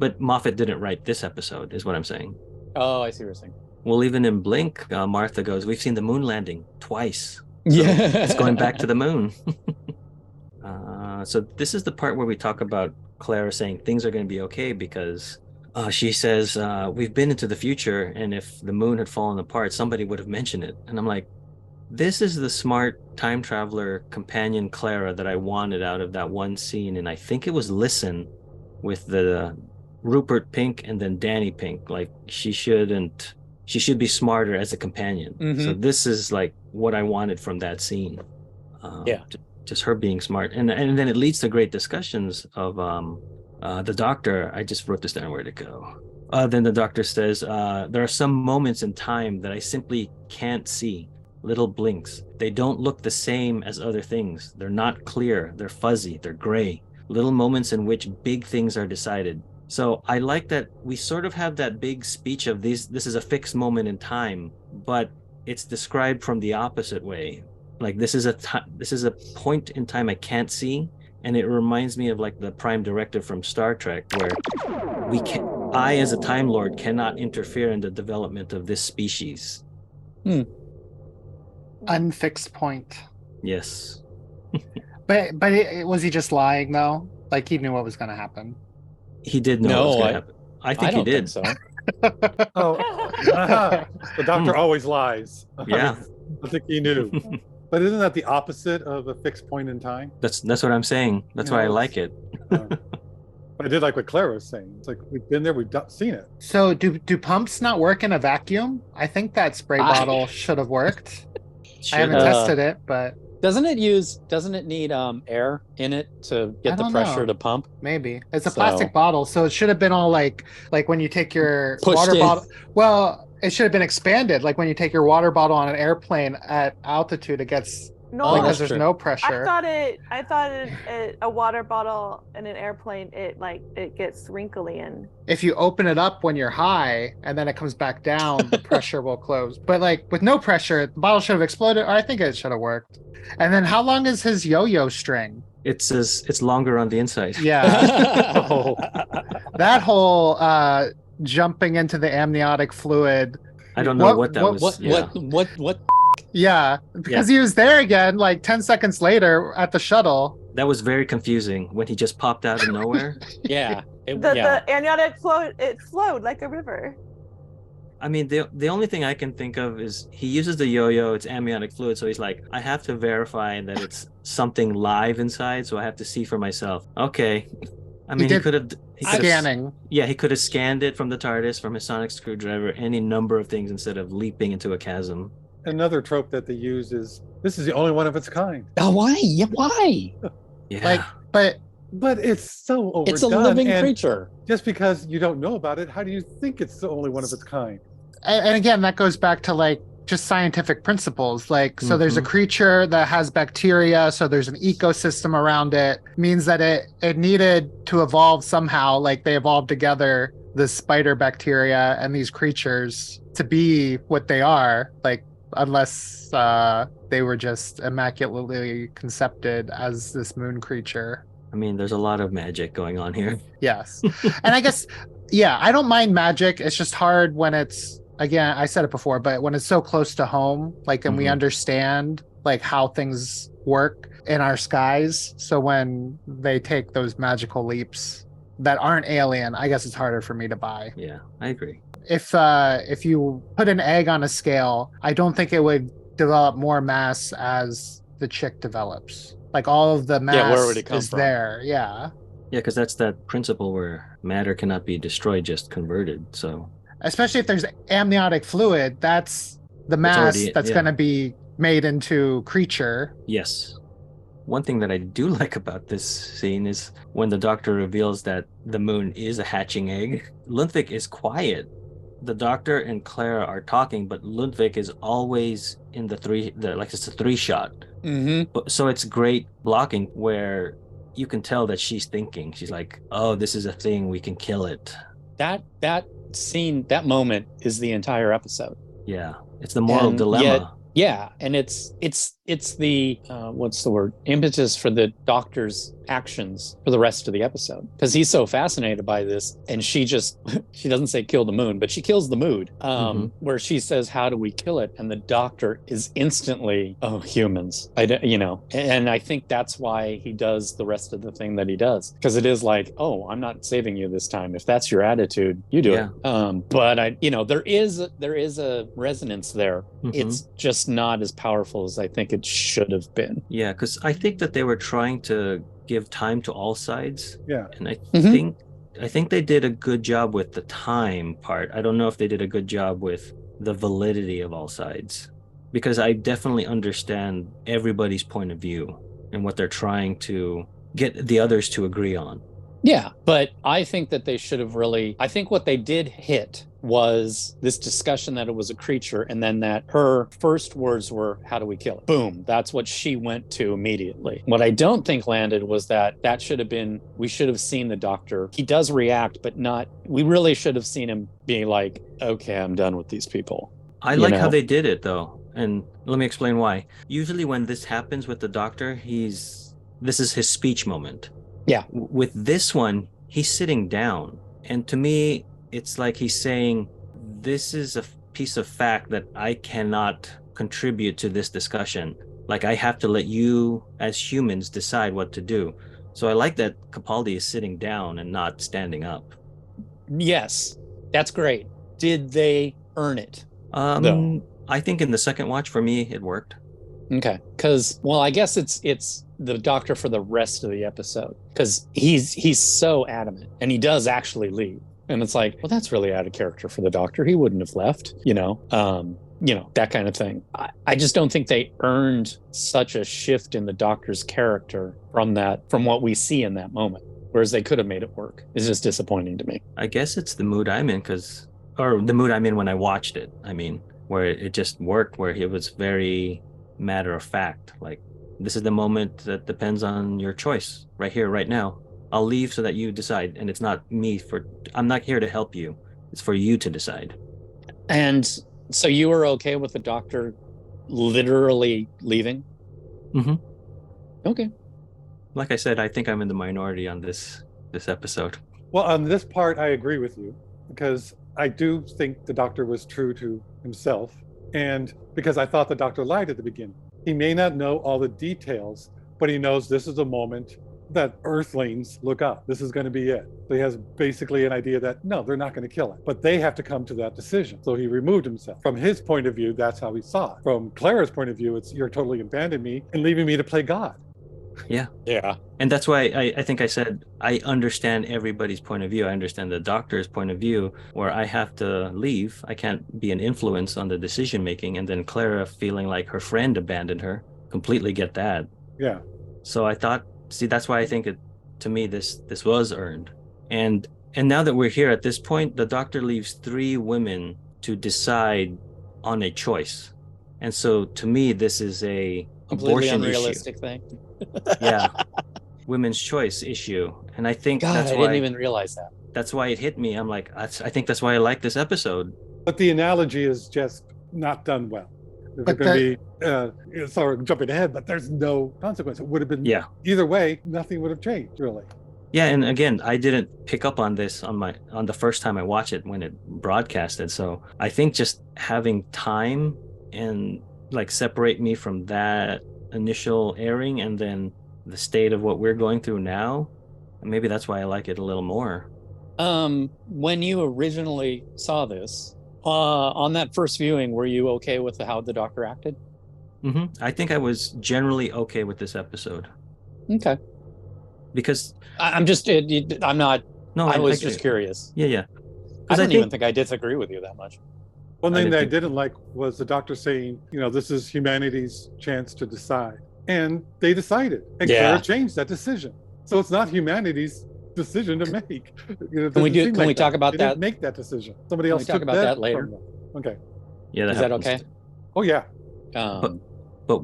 But Moffat didn't write this episode, is what I'm saying. Oh, I see what you're saying. Well, even in Blink, Martha goes, "We've seen the moon landing twice. Yeah. It's going back to the moon." So this is the part where we talk about Clara saying things are going to be okay because she says, we've been into the future, and if the moon had fallen apart, somebody would have mentioned it. And I'm like, this is the smart time traveler companion Clara that I wanted out of that one scene. And I think it was Listen with the Rupert Pink and then Danny Pink. Like, she should be smarter as a companion. Mhm. So this is like what I wanted from that scene. Yeah. Just her being smart. And then it leads to great discussions of the doctor. I just wrote this down, where to go. Then the doctor says, there are some moments in time that I simply can't see. Little blinks. They don't look the same as other things. They're not clear. They're fuzzy. They're gray. Little moments in which big things are decided. So I like that we sort of have that big speech of this is a fixed moment in time, but it's described from the opposite way. Like this is a point in time I can't see, and it reminds me of like the Prime Directive from Star Trek, where I as a Time Lord cannot interfere in the development of this species. Unfixed point. Yes. But was he just lying though? Like he knew what was going to happen. He did know what was going to happen. I think he did. Think so. The doctor always lies. Yeah. I think he knew. But isn't that the opposite of a fixed point in time? That's what I'm saying. That's why I like it. But I did like what Clara was saying. It's like we've been there, we've seen it. So do pumps not work in a vacuum? I think that spray bottle should have worked. I haven't tested it, but doesn't it need air in it to get the pressure to pump? Maybe. It's a plastic bottle, so it should have been all like when you take your water bottle. Well, it should have been expanded, like when you take your water bottle on an airplane at altitude, it gets because there's no pressure. I thought a water bottle in an airplane, it gets wrinkly and if you open it up when you're high and then it comes back down, the pressure will close. But like with no pressure, the bottle should have exploded, or I think it should have worked. And then how long is his yo-yo string? It's longer on the inside. Yeah. That whole jumping into the amniotic fluid. I don't know what that was. What? Yeah, because he was there again like 10 seconds later at the shuttle. That was very confusing when he just popped out of nowhere. Yeah. The amniotic flowed like a river. I mean, the only thing I can think of is he uses the yo-yo, it's amniotic fluid, so he's like, I have to verify that it's something live inside, so I have to see for myself. Okay. I mean, he could have scanning. He could have scanned it from the TARDIS, from his sonic screwdriver, any number of things instead of leaping into a chasm. Another trope that they use is this is the only one of its kind. Oh, why? Yeah, why? Yeah. But it's so overdone. It's a living creature. Just because you don't know about it, how do you think it's the only one of its kind? And again, that goes back to like just scientific principles. Like, so there's a creature that has bacteria, so there's an ecosystem around it. Means that it needed to evolve somehow. Like they evolved together, the spider bacteria and these creatures, to be what they are. Like, unless they were just immaculately concepted as this moon creature. I mean, there's a lot of magic going on here. Yes. And I guess, I don't mind magic. It's just hard when it's, again, I said it before, but when it's so close to home, like, and we understand like how things work in our skies. So when they take those magical leaps that aren't alien, I guess it's harder for me to buy. Yeah, I agree. If you put an egg on a scale, I don't think it would develop more mass as the chick develops. Like all of the mass where would it come from? There. Yeah. Yeah, because that's that principle where matter cannot be destroyed, just converted. So especially if there's amniotic fluid, that's the mass that's going to be made into creature. Yes. One thing that I do like about this scene is when the doctor reveals that the moon is a hatching egg. Ludwig is quiet. The doctor and Clara are talking, but Ludwig is always in it's a 3-shot. So it's great blocking where you can tell that she's thinking. She's like, "Oh, this is a thing. We can kill it." That scene, that moment is the entire episode. Yeah, it's the moral dilemma. And it's the what's the word, impetus for the doctor's actions for the rest of the episode, because he's so fascinated by this, and she doesn't say kill the moon, but she kills the mood, where she says, how do we kill it? And the doctor is instantly, humans, and I think that's why he does the rest of the thing that he does, because it is like, I'm not saving you this time. If that's your attitude, you do it. But there is a resonance there. It's just not as powerful as I think it should have been. Yeah, because I think that they were trying to give time to all sides. Yeah. And I think they did a good job with the time part. I don't know if they did a good job with the validity of all sides, because I definitely understand everybody's point of view and what they're trying to get the others to agree on. Yeah, but I think that they should have really, I think what they did hit was this discussion that it was a creature, and then that her first words were, how do we kill it? Boom. That's what she went to immediately. What I don't think landed was that should have been, we should have seen the doctor. He does react, but not, we really should have seen him being like, okay, I'm done with these people. I like how they did it though. And let me explain why. Usually when this happens with the doctor, this is his speech moment. Yeah. With this one, he's sitting down. And to me, it's like he's saying, this is a piece of fact that I cannot contribute to this discussion. Like, I have to let you as humans decide what to do. So I like that Capaldi is sitting down and not standing up. Yes, that's great. Did they earn it? No. I think in the second watch, for me, it worked. Okay, because, well, I guess it's the doctor for the rest of the episode, because he's so adamant, and he does actually leave, and it's like, well, that's really out of character for the doctor. He wouldn't have left, that kind of thing. I just don't think they earned such a shift in the doctor's character from what we see in that moment, whereas they could have made it work. It's just disappointing to me. I guess it's the mood I'm in, or the mood I'm in when I watched it. I mean, where it just worked, where it was very matter of fact, like, this is the moment that depends on your choice right here, right now. I'll leave so that you decide. And it's not I'm not here to help you. It's for you to decide. And so you were okay with the doctor literally leaving? Mm-hmm. Okay. Like I said, I think I'm in the minority on this episode. Well, on this part, I agree with you, because I do think the doctor was true to himself. And because I thought the doctor lied at the beginning. He may not know all the details, but he knows this is a moment that Earthlings look up. This is going to be it. So he has basically an idea that, no, they're not going to kill it. But they have to come to that decision. So he removed himself. From his point of view, that's how he saw it. From Clara's point of view, it's, you're totally abandoning me and leaving me to play God. Yeah. Yeah. And that's why I think I said, I understand everybody's point of view. I understand the doctor's point of view, where I have to leave. I can't be an influence on the decision making. And then Clara feeling like her friend abandoned her. Completely get that. Yeah. So I thought, that's why I think to me, this was earned. And now that we're here at this point, the doctor leaves 3 women to decide on a choice. And so to me, this is a completely abortion unrealistic issue. Thing. Yeah. Women's choice issue. And I think God, that's I why didn't even realize that. That's why it hit me. I'm like, I think that's why I like this episode. But the analogy is just not done well. There's going to be, sorry, I'm jumping ahead, but there's no consequence. It would have been, either way, nothing would have changed, really. Yeah, and again, I didn't pick up on this on the first time I watched it when it broadcasted. So I think just having time and like separate me from that initial airing and then the state of what we're going through now, maybe that's why I like it a little more. When you originally saw this on that first viewing, were you okay with how the doctor acted? Mm-hmm. I think I was generally okay with this episode. Okay. Because I'm not. No, I was just curious. Yeah. I don't even think I disagree with you that much. One thing that I didn't like was the doctor saying, this is humanity's chance to decide. And they decided. And Clara changed that decision. So it's not humanity's decision to make. Can we talk about that? They didn't make that decision. Somebody else took about that later. Okay. Yeah, is that okay? Oh, yeah. But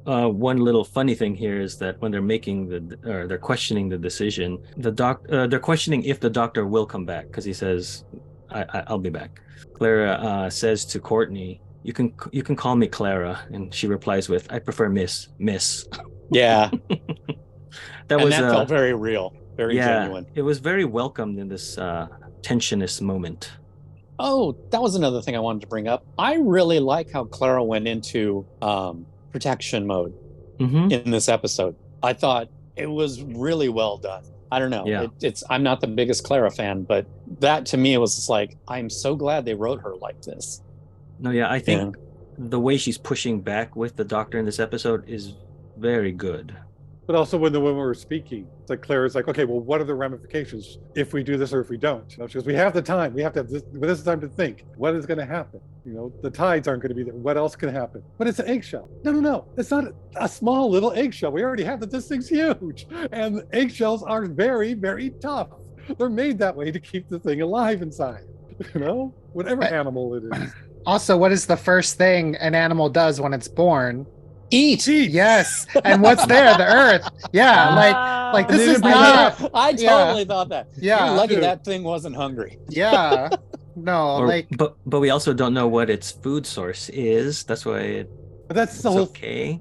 one little funny thing here is that when they're making they're questioning the decision, they're questioning if the doctor will come back, because he says, I'll be back. Clara says to Courtney, you can call me Clara, and she replies with, I prefer Miss. Yeah. that felt very real, very genuine. It was very welcomed in this tensionist moment. Oh, that was another thing I wanted to bring up. I really like how Clara went into protection mode in this episode. I thought it was really well done. I don't know. Yeah. I'm not the biggest Clara fan, but that to me was just like, I'm so glad they wrote her like this. No, yeah, I think the way she's pushing back with the doctor in this episode is very good. But also when the women were speaking, it's like Claire's like, okay, well, what are the ramifications if we do this or if we don't? You know, she goes, we have the time. We have to have this time to think. What is going to happen? You know, the tides aren't going to be there. What else can happen? But it's an eggshell. No. It's not a small little eggshell. We already have that. This thing's huge. And eggshells are very, very tough. They're made that way to keep the thing alive inside. You know, whatever animal it is. Also, what is the first thing an animal does when it's born? Eat. Yes. And what's there? The earth. Yeah. Like this is not. I totally thought that. Yeah. You're lucky that thing wasn't hungry. Yeah. No. But we also don't know what its food source is. That's why That's the whole. okay.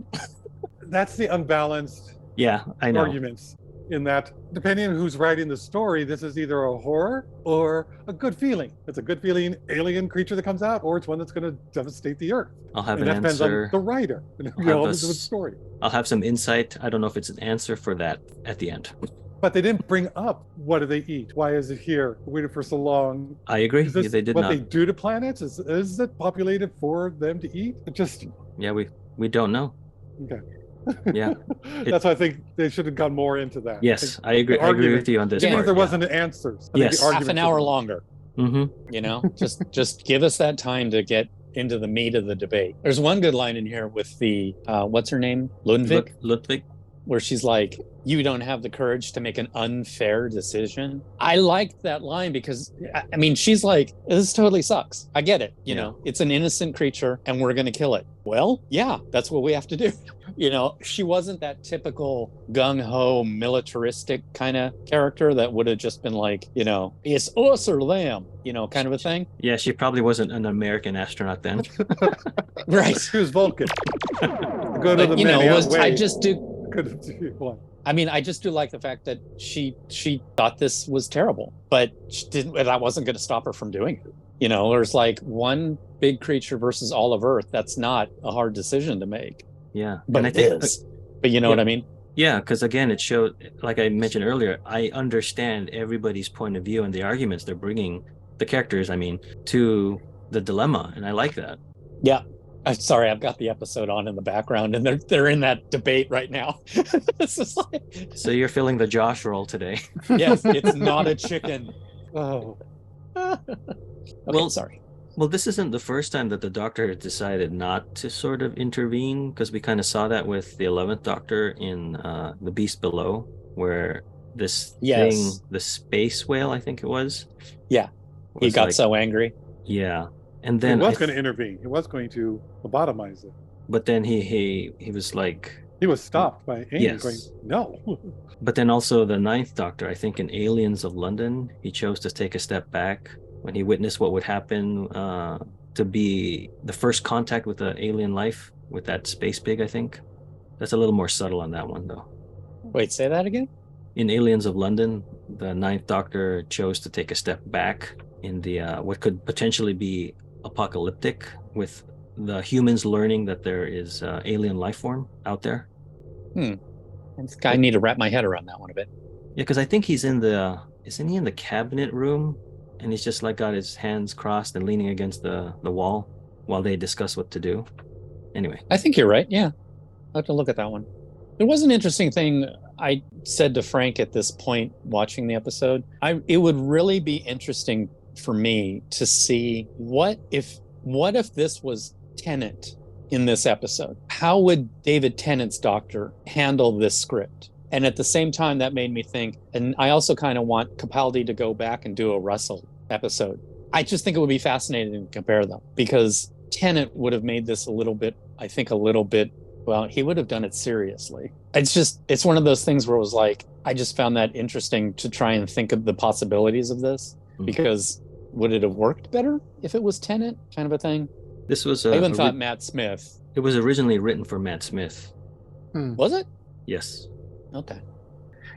That's the unbalanced. Yeah, I know. Arguments. In that, depending on who's writing the story, this is either a horror or a good feeling. It's a good feeling alien creature that comes out, or it's one that's going to devastate the earth. I'll have and an that answer. Depends on the writer. The story. I'll have some insight. I don't know if it's an answer for that at the end. But they didn't bring up what do they eat? Why is it here? Waited for so long. I agree. Is this they did what not. they do to planets? Is it populated for them to eat? It just. Yeah, we don't know. Okay. Yeah. That's why I think they should have gone more into that. Yes, I agree. I agree with you on this. Even part, if there wasn't answers. Yes. Half an hour longer. Mm-hmm. You know, just give us that time to get into the meat of the debate. There's one good line in here with the what's her name? Ludwig, where she's like, you don't have the courage to make an unfair decision. I liked that line because, I mean, she's like, this totally sucks. I get it. You know, it's an innocent creature and we're going to kill it. Well, yeah, that's what we have to do. You know, she wasn't that typical gung-ho militaristic kind of character that would have just been like, you know, it's us or them, you know, kind of a thing. Yeah, she probably wasn't an American astronaut then. Right. She was Vulcan. Go to the you know, way. I just do. I mean, I just do like the fact that she thought this was terrible, but she didn't. That wasn't going to stop her from doing it. You know, there's like one big creature versus all of Earth. That's not a hard decision to make. Yeah, but and I think, but you know what I mean? Yeah, because again, it showed, like I mentioned earlier, I understand everybody's point of view and the arguments they're bringing, the characters, I mean, to the dilemma, and I like that. Yeah. I'm sorry, I've got the episode on in the background, and they're in that debate right now. So you're filling the Josh role today. Yes, it's not a chicken. Oh. Okay, well, sorry. Well, this isn't the first time that the Doctor decided not to sort of intervene, because we kind of saw that with the 11th Doctor in The Beast Below, where this thing, the space whale, I think it was. Yeah, he got so angry. Yeah. And then he was going to intervene. He was going to lobotomize it. But then he was like... He was stopped by Amy going, no. But then also the 9th Doctor, I think in Aliens of London, he chose to take a step back when he witnessed what would happen to be the first contact with the alien life with that space pig, I think. That's a little more subtle on that one, though. Wait, say that again? In Aliens of London, the 9th Doctor chose to take a step back in the what could potentially be apocalyptic, with the humans learning that there is alien life form out there. I need to wrap my head around that one a bit. Yeah, because I think isn't he in the cabinet room, and he's just like got his hands crossed and leaning against the wall while they discuss what to do. Anyway, I think you're right. Yeah, I'll have to look at that one. There was an interesting thing I said to Frank at this point watching the episode. It would really be interesting for me to see what if this was Tennant in this episode. How would David Tennant's Doctor handle this script? And at the same time, that made me think, and I also kind of want Capaldi to go back and do a Russell episode. I just think it would be fascinating to compare them, because Tennant would have made this a little bit, well, he would have done it seriously. It's one of those things where it was like, I just found that interesting to try and think of the possibilities of this. Because would it have worked better if it was Tennant, kind of a thing? This was I even thought Matt Smith. It was originally written for Matt Smith. Was it? Yes. Okay.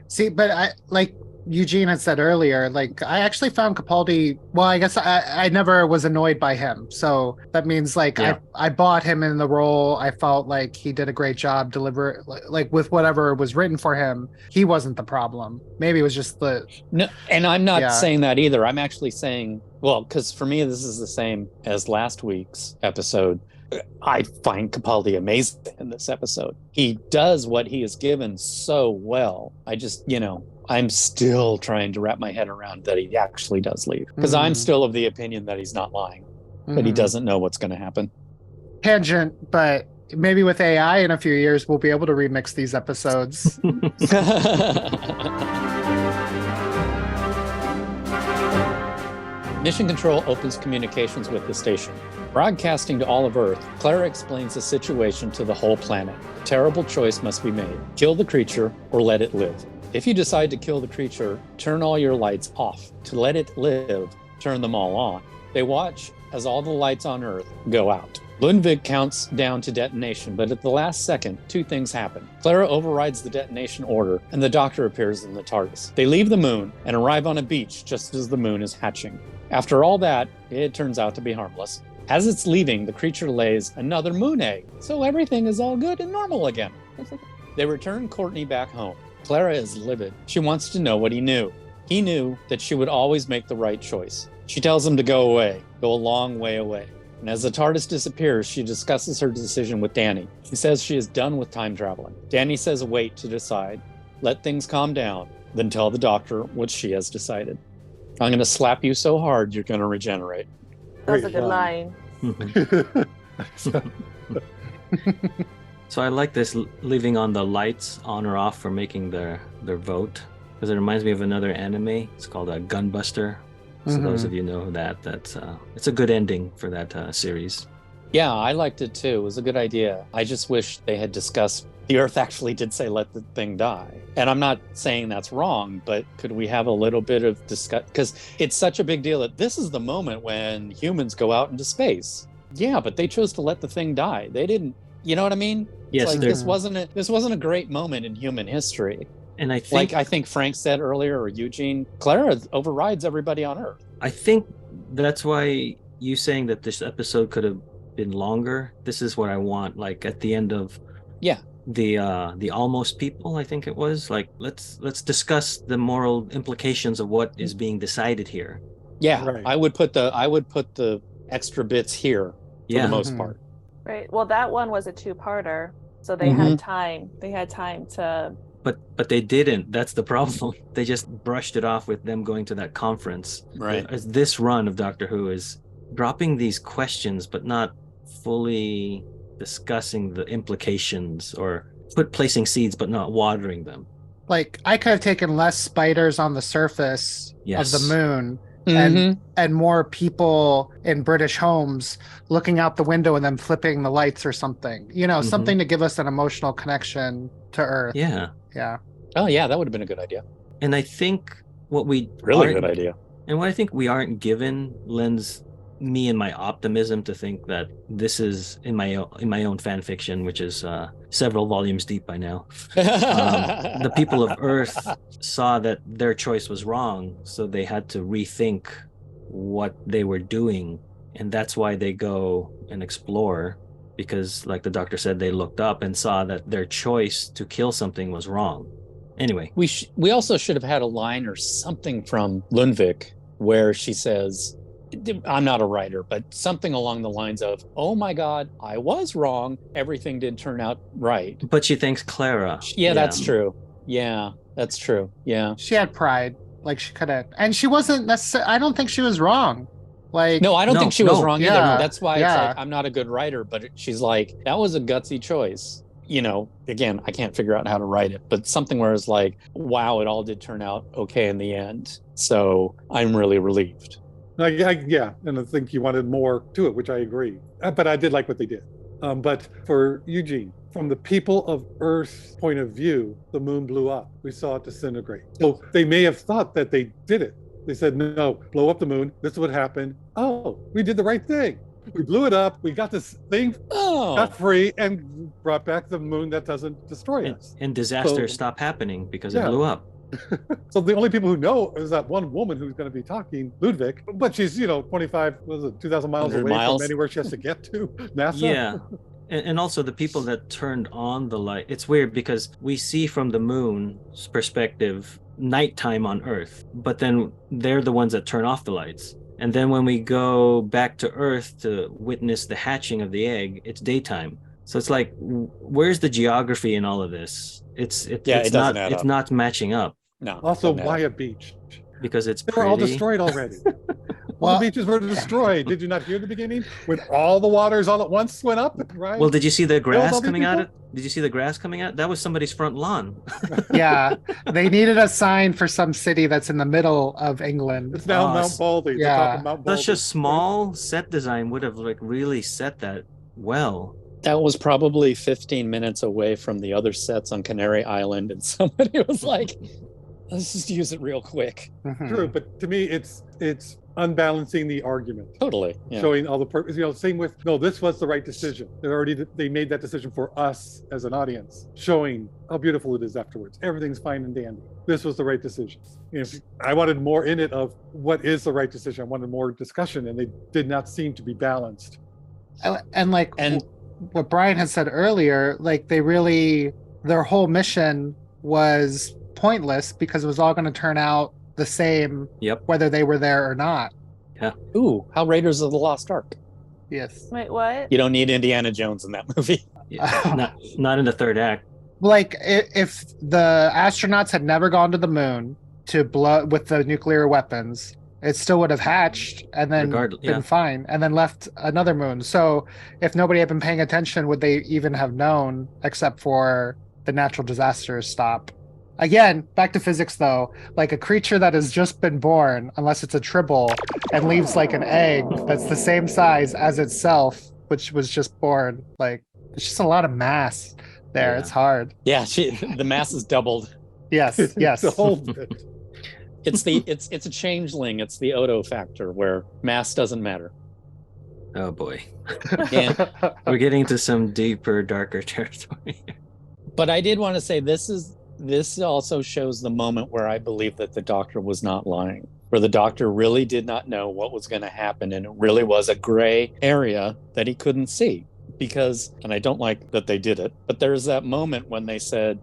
See, but I like Eugene had said earlier, like I actually found Capaldi. Well, I guess I never was annoyed by him, so that means like I bought him in the role. I felt like he did a great job deliver, like with whatever was written for him. He wasn't the problem. Maybe it was just the no. And I'm not saying that either. I'm actually saying, well, because for me this is the same as last week's episode. I find Capaldi amazing in this episode. He does what he is given so well. I just, I'm still trying to wrap my head around that he actually does leave. Because I'm still of the opinion that he's not lying, that he doesn't know what's going to happen. Tangent, but maybe with AI in a few years, we'll be able to remix these episodes. Mission Control opens communications with the station. Broadcasting to all of Earth, Clara explains the situation to the whole planet. A terrible choice must be made. Kill the creature or let it live. If you decide to kill the creature, turn all your lights off. To let it live, turn them all on. They watch as all the lights on Earth go out. Lundvik counts down to detonation, but at the last second, two things happen. Clara overrides the detonation order, and the Doctor appears in the TARDIS. They leave the moon and arrive on a beach just as the moon is hatching. After all that, it turns out to be harmless. As it's leaving, the creature lays another moon egg, so everything is all good and normal again. They return Courtney back home. Clara is livid. She wants to know what he knew. He knew that she would always make the right choice. She tells him to go away, go a long way away. And as the TARDIS disappears, she discusses her decision with Danny. She says she is done with time traveling. Danny says wait to decide. Let things calm down, then tell the Doctor what she has decided. I'm going to slap you so hard you're going to regenerate. That's a good line. So I like this leaving on the lights on or off for making their vote, because it reminds me of another anime. It's called a Gunbuster. So those of you know that's it's a good ending for that series. Yeah, I liked it too. It was a good idea. I just wish they had discussed the Earth actually did say let the thing die. And I'm not saying that's wrong, but could we have a little bit of discuss? Because it's such a big deal that this is the moment when humans go out into space. Yeah, but they chose to let the thing die. They didn't. You know what I mean? Yes, it's like this wasn't a great moment in human history. And I think Frank said earlier, or Eugene, Clara overrides everybody on Earth. I think that's why you saying that this episode could have been longer. This is what I want. Like at the end of the Almost People, I think it was, like let's discuss the moral implications of what is being decided here. Yeah, right. I would put the extra bits here for the most part. Right. Well, that one was a two-parter, so they had time. They had time to. But they didn't. That's the problem. They just brushed it off with them going to that conference. Right. As this run of Doctor Who is dropping these questions, but not fully discussing the implications, or placing seeds, but not watering them. Like, I could have taken less spiders on the surface of the moon and more people in British homes looking out the window and then flipping the lights or something. Something to give us an emotional connection to Earth. Yeah. Yeah. Oh, yeah, that would have been a good idea. And I think what we good idea. And what I think we aren't given lends me and my optimism to think that this is in my own fan fiction, which is several volumes deep by now. The people of Earth saw that their choice was wrong, so they had to rethink what they were doing, and that's why they go and explore. Because, like the Doctor said, they looked up and saw that their choice to kill something was wrong. Anyway, we also should have had a line or something from Lundvik where she says, I'm not a writer, but something along the lines of, oh my God, I was wrong. Everything did turn out right. But she thanks Clara. Yeah, that's true. Yeah, that's true. Yeah. She had pride. Like she could have, and she wasn't necessarily, I don't think she was wrong. Like, no, I don't think she was wrong either. Yeah, that's why it's like, I'm not a good writer, but she's like, that was a gutsy choice. Again, I can't figure out how to write it, but something where it's like, wow, it all did turn out okay in the end. So I'm really relieved. Yeah, and I think you wanted more to it, which I agree. But I did like what they did. But for Eugene, from the people of Earth's point of view, the moon blew up. We saw it disintegrate. So they may have thought that they did it. They said, no, blow up the moon. This is what happened. Oh, we did the right thing. We blew it up. We got this thing got free and brought back the moon that doesn't destroy us. And disasters stop happening because it blew up. So the only people who know is that one woman who's going to be talking, Ludwig, but she's 2,000 miles away from anywhere she has to get to. NASA. Yeah. And also the people that turned on the light. It's weird because we see from the moon's perspective nighttime on Earth, but then they're the ones that turn off the lights. And then when we go back to Earth to witness the hatching of the egg, it's daytime. So it's like, where's the geography in all of this? It's it it's doesn't not add up. not matching up No. Also, doesn't add why up. a beach? because it's They were all pretty. destroyed already. All Well- the beaches were destroyed. Did you not hear the beginning when all the waters all at once went up? Right. Well, did you see the grass all these coming out? people? Did you see the grass coming out? That was somebody's front lawn. Yeah, they needed a sign for some city that's in the middle of England. It's now Oh, Mount Baldy. The top yeah. of Mount Baldy. Such a small set design would have like really set that well. That was probably 15 minutes away from the other sets on Canary Island, and somebody was like, let's just use it real quick. Mhm. True, but to me, it's unbalancing the argument. Totally. Yeah. Showing all the purpose, same with no, this was the right decision. They made that decision for us as an audience, showing how beautiful it is afterwards. Everything's fine and dandy. This was the right decision. If I wanted more in it of what is the right decision, I wanted more discussion, and they did not seem to be balanced. And like what Brian had said earlier, like their whole mission was pointless because it was all going to turn out the same, Yep. whether they were there or not. Ooh, how Raiders of the Lost Ark. Yes. Wait, what? You don't need Indiana Jones in that movie. Yeah, not in the third act. Like if the astronauts had never gone to the moon to blow with the nuclear weapons, it still would have hatched and then Regardless, been yeah. fine and then left another moon. So if nobody had been paying attention, would they even have known except for the natural disasters stop? Again, back to physics though, like a creature that has just been born, unless it's a tribble, and leaves like an egg that's the same size as itself, which was just born, like it's just a lot of mass there. Yeah. It's hard. Yeah, the mass is doubled. Yes, yes. The whole bit. It's a changeling. It's the Odo factor where mass doesn't matter. Oh boy, And we're getting into some deeper, darker territory. but I did want to say this also shows the moment where I believe that the Doctor was not lying, where the Doctor really did not know what was going to happen, and it really was a gray area that he couldn't see. Because, and I don't like that they did it, but there's that moment when they said,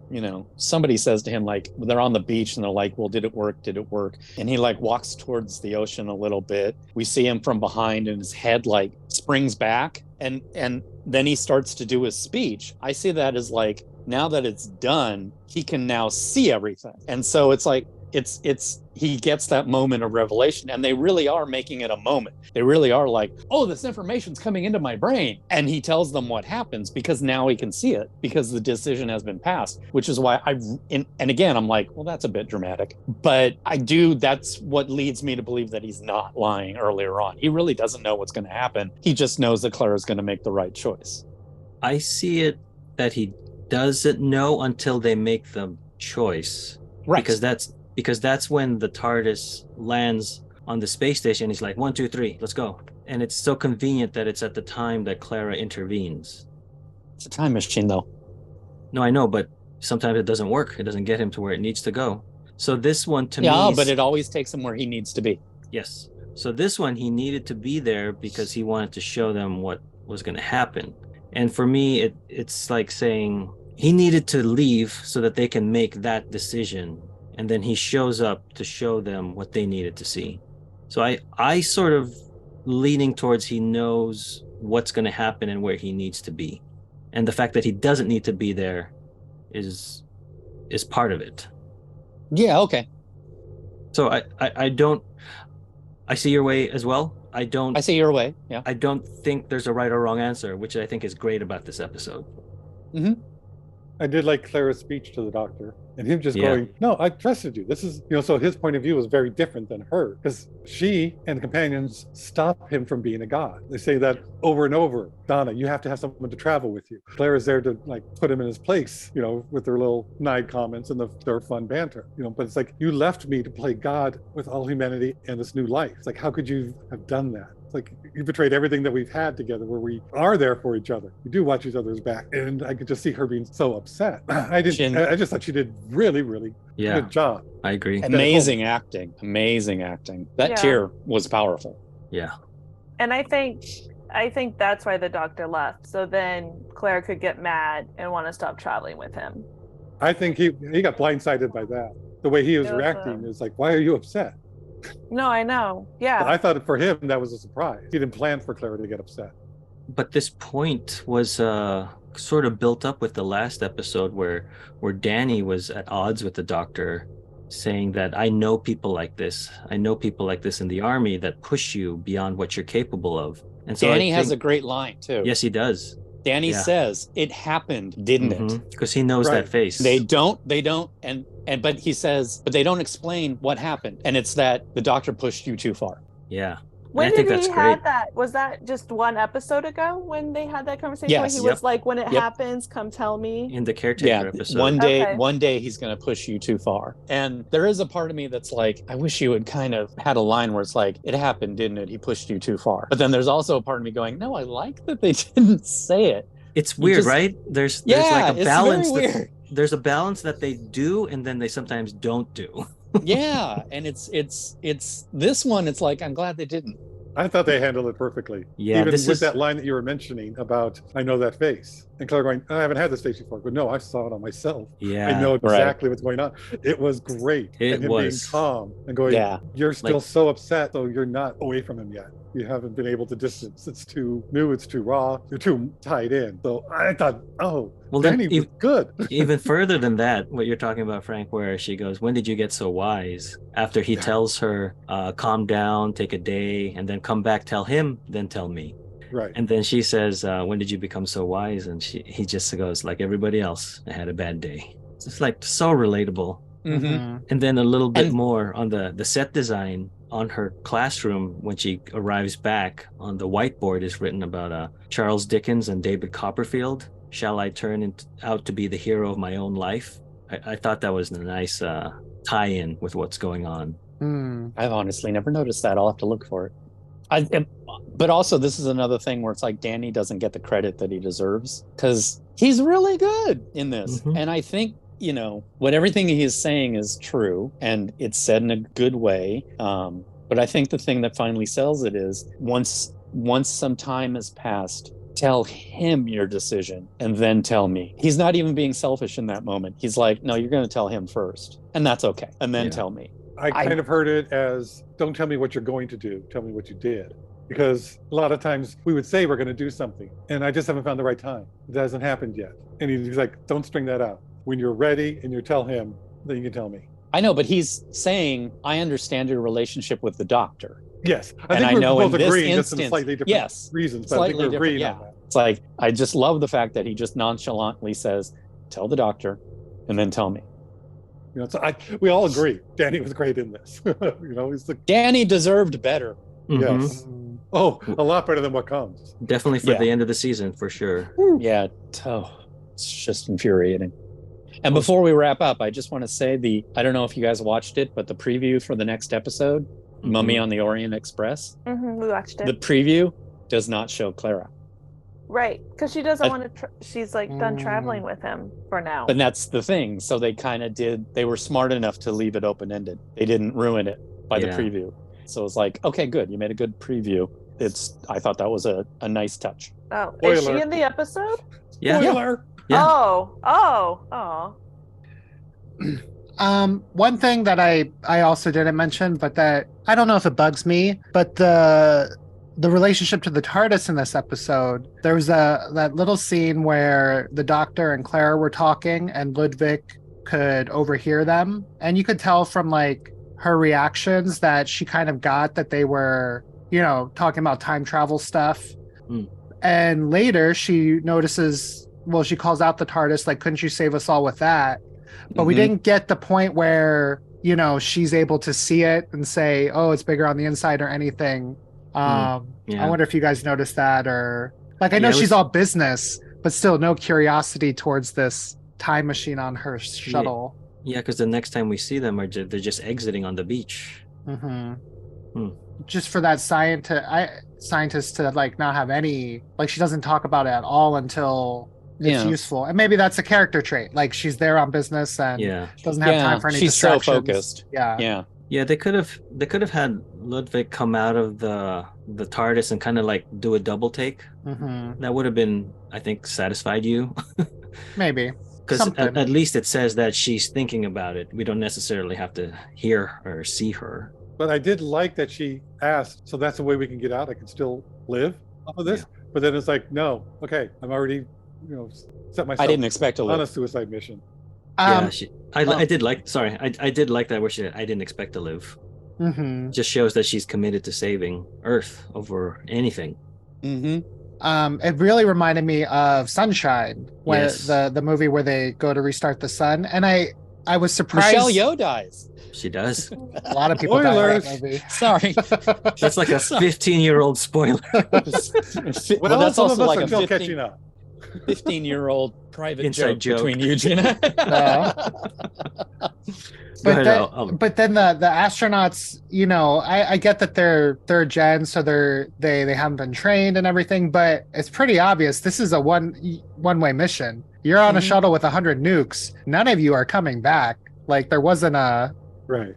somebody says to him, like, they're on the beach and they're like, well, did it work? Did it work? And he like walks towards the ocean a little bit. We see him from behind and his head like springs back and then he starts to do his speech. I see that as like, now that it's done, he can now see everything. And so it's like, he gets that moment of revelation, and they really are making it a moment. They really are like, oh, this information's coming into my brain. And he tells them what happens because now he can see it because the decision has been passed, which is why and again, I'm like, well, that's a bit dramatic, but that's what leads me to believe that he's not lying earlier on. He really doesn't know what's going to happen. He just knows that Clara's going to make the right choice. I see it that he doesn't know until they make the choice. Right. Because that's when the TARDIS lands on the space station. He's like, 1, 2, 3, let's go. And it's so convenient that it's at the time that Clara intervenes. It's a time machine, though. No, I know, but sometimes it doesn't work. It doesn't get him to where it needs to go. So this one to me... Yeah, but it always takes him where he needs to be. Yes. So this one, he needed to be there because he wanted to show them what was going to happen. And for me, it's like saying he needed to leave so that they can make that decision. And then he shows up to show them what they needed to see. So I sort of leaning towards he knows what's going to happen and where he needs to be. And the fact that he doesn't need to be there is part of it. Yeah, okay. So I see your way as well. I see your way, yeah. I don't think there's a right or wrong answer, which I think is great about this episode. Mm-hmm. I did like Clara's speech to the Doctor and him just going, no, I trusted you. This is, so his point of view was very different than her because she and the companions stop him from being a god. They say that over and over. Donna, you have to have someone to travel with you. Clara's there to like put him in his place, with their little snide comments and their fun banter, but it's like, you left me to play God with all humanity and this new life. It's like, how could you have done that? Like, you betrayed everything that we've had together where we are there for each other. We do watch each other's back. And I could just see her being so upset. I just thought she did really, really good job. I agree. Amazing acting. That tear was powerful. Yeah. And I think that's why the Doctor left. So then Clara could get mad and want to stop traveling with him. I think he got blindsided by that. The way he was reacting is like, why are you upset? No, I know. Yeah. But I thought for him that was a surprise. He didn't plan for Clara to get upset. But this point was sort of built up with the last episode where Danny was at odds with the doctor, saying that I know people like this. I know people like this in the army that push you beyond what you're capable of. And so Danny has a great line too. Yes, he does. Danny says, "It happened, didn't it?" Because he knows that face. They don't, but he says, but they don't explain what happened, and it's that the doctor pushed you too far. Yeah. When I think did that's he great. have that? Was that just one episode ago when they had that conversation? Where Yes. he was like, "When it happens, come tell me." In the caretaker episode. One day he's going to push you too far. And there is a part of me that's like, I wish you had kind of had a line where it's like, it happened, didn't it? He pushed you too far. But then there's also a part of me going, no, I like that they didn't say it. It's weird, right? There's like a balance. It's very weird. There's a balance that they do, and then they sometimes don't do. Yeah, and it's this one. It's like, I'm glad they didn't. I thought they handled it perfectly. Yeah, even with that line that you were mentioning about, I know that face. And Clara going, I haven't had this face before. But no, I saw it on myself. Yeah. I know exactly what's going on. It was great. And him being calm and going, you're still so upset, so you're not away from him yet. You haven't been able to distance. It's too new, it's too raw, you're too tied in. So I thought, well, Danny was good. Even further than that, what you're talking about, Frank, where she goes, when did you get so wise? After he tells her, calm down, take a day, and then come back, tell him, then tell me. Right. And then she says, when did you become so wise? And he just goes, like everybody else, I had a bad day. It's like so relatable. Mm-hmm. And then a little bit more on the set design. On her classroom, when she arrives back, on the whiteboard is written about Charles Dickens and David Copperfield. Shall I turn out to be the hero of my own life? I thought that was a nice tie-in with what's going on. I've honestly never noticed that. I'll have to look for it. But also, this is another thing where it's like Danny doesn't get the credit that he deserves because he's really good in this. Mm-hmm. And I think, what everything he is saying is true and it's said in a good way. But I think the thing that finally sells it is once some time has passed, tell him your decision and then tell me. He's not even being selfish in that moment. He's like, no, you're going to tell him first. And that's okay. And then tell me. I kind of heard it as, don't tell me what you're going to do. Tell me what you did. Because a lot of times we would say we're going to do something and I just haven't found the right time. It hasn't happened yet. And he's like, don't string that out. When you're ready and you tell him, then you can tell me. I know, but he's saying, I understand your relationship with the doctor. Yes. I think we're both agreeing just in slightly different reasons, but I think we're agreeing on that. It's like, I just love the fact that he just nonchalantly says, tell the doctor and then tell me. So we all agree. Danny was great in this. He's Danny deserved better. Mm-hmm. Yes. Oh, a lot better than what comes. Definitely for the end of the season, for sure. Yeah. It's just infuriating. And before we wrap up, I just want to say I don't know if you guys watched it, but the preview for the next episode, Mummy on the Orient Express. Mm-hmm, we watched it. The preview does not show Clara. Right, because she doesn't want to, she's like done traveling with him for now. But that's the thing. So they they were smart enough to leave it open-ended. They didn't ruin it by the preview. So it's like, okay, good. You made a good preview. I thought that was a nice touch. Oh, spoiler. Is she in the episode? Yeah. Spoiler. Yeah. Oh. One thing that I also didn't mention, but that I don't know if it bugs me, but the relationship to the TARDIS in this episode, there was that little scene where the Doctor and Clara were talking and Ludwig could overhear them, and you could tell from like her reactions that she kind of got that they were, talking about time travel stuff. And later she notices, she calls out the TARDIS, like, couldn't you save us all with that? But we didn't get the point where, she's able to see it and say, oh, it's bigger on the inside or anything. I wonder if you guys noticed that, or like, I know she's all business, but still no curiosity towards this time machine on her shuttle. Yeah, because the next time we see them, they're just exiting on the beach. Just for that scientist to like not have any, like, she doesn't talk about it at all until it's useful. And maybe that's a character trait, like she's there on business and doesn't have time for any distractions. So focused. Yeah, they could have had Ludwig come out of the TARDIS and kind of like do a double take. That would have been, I think, satisfied you. Maybe. Because at least it says that she's thinking about it. We don't necessarily have to hear or see her. But I did like that she asked, so that's the way we can get out. I can still live off of this. Yeah. But then it's like, no, okay, I'm already, set myself I didn't expect to on a live. suicide mission. Yeah, Um, I did like. Sorry, I did like that where she said, "I didn't expect to live." mhm. Just shows that she's committed to saving Earth over anything. Mm-hmm. It really reminded me of Sunshine, when Yes. the movie where they go to restart the sun, and I was surprised. Michelle Yeoh dies. She does. A lot of people die in Spoilers. that movie. Sorry. That's like a 15-year-old spoiler. Well, that's some also of us like are a still catching up. 15-year-old private Inside joke. between Eugene. Go But ahead, then, I'll- but then the astronauts, I get that they're third gen, so they haven't been trained and everything, but it's pretty obvious this is a one-way mission. You're on a Mhm. shuttle with 100 nukes. None of you are coming back. Like there wasn't a Right.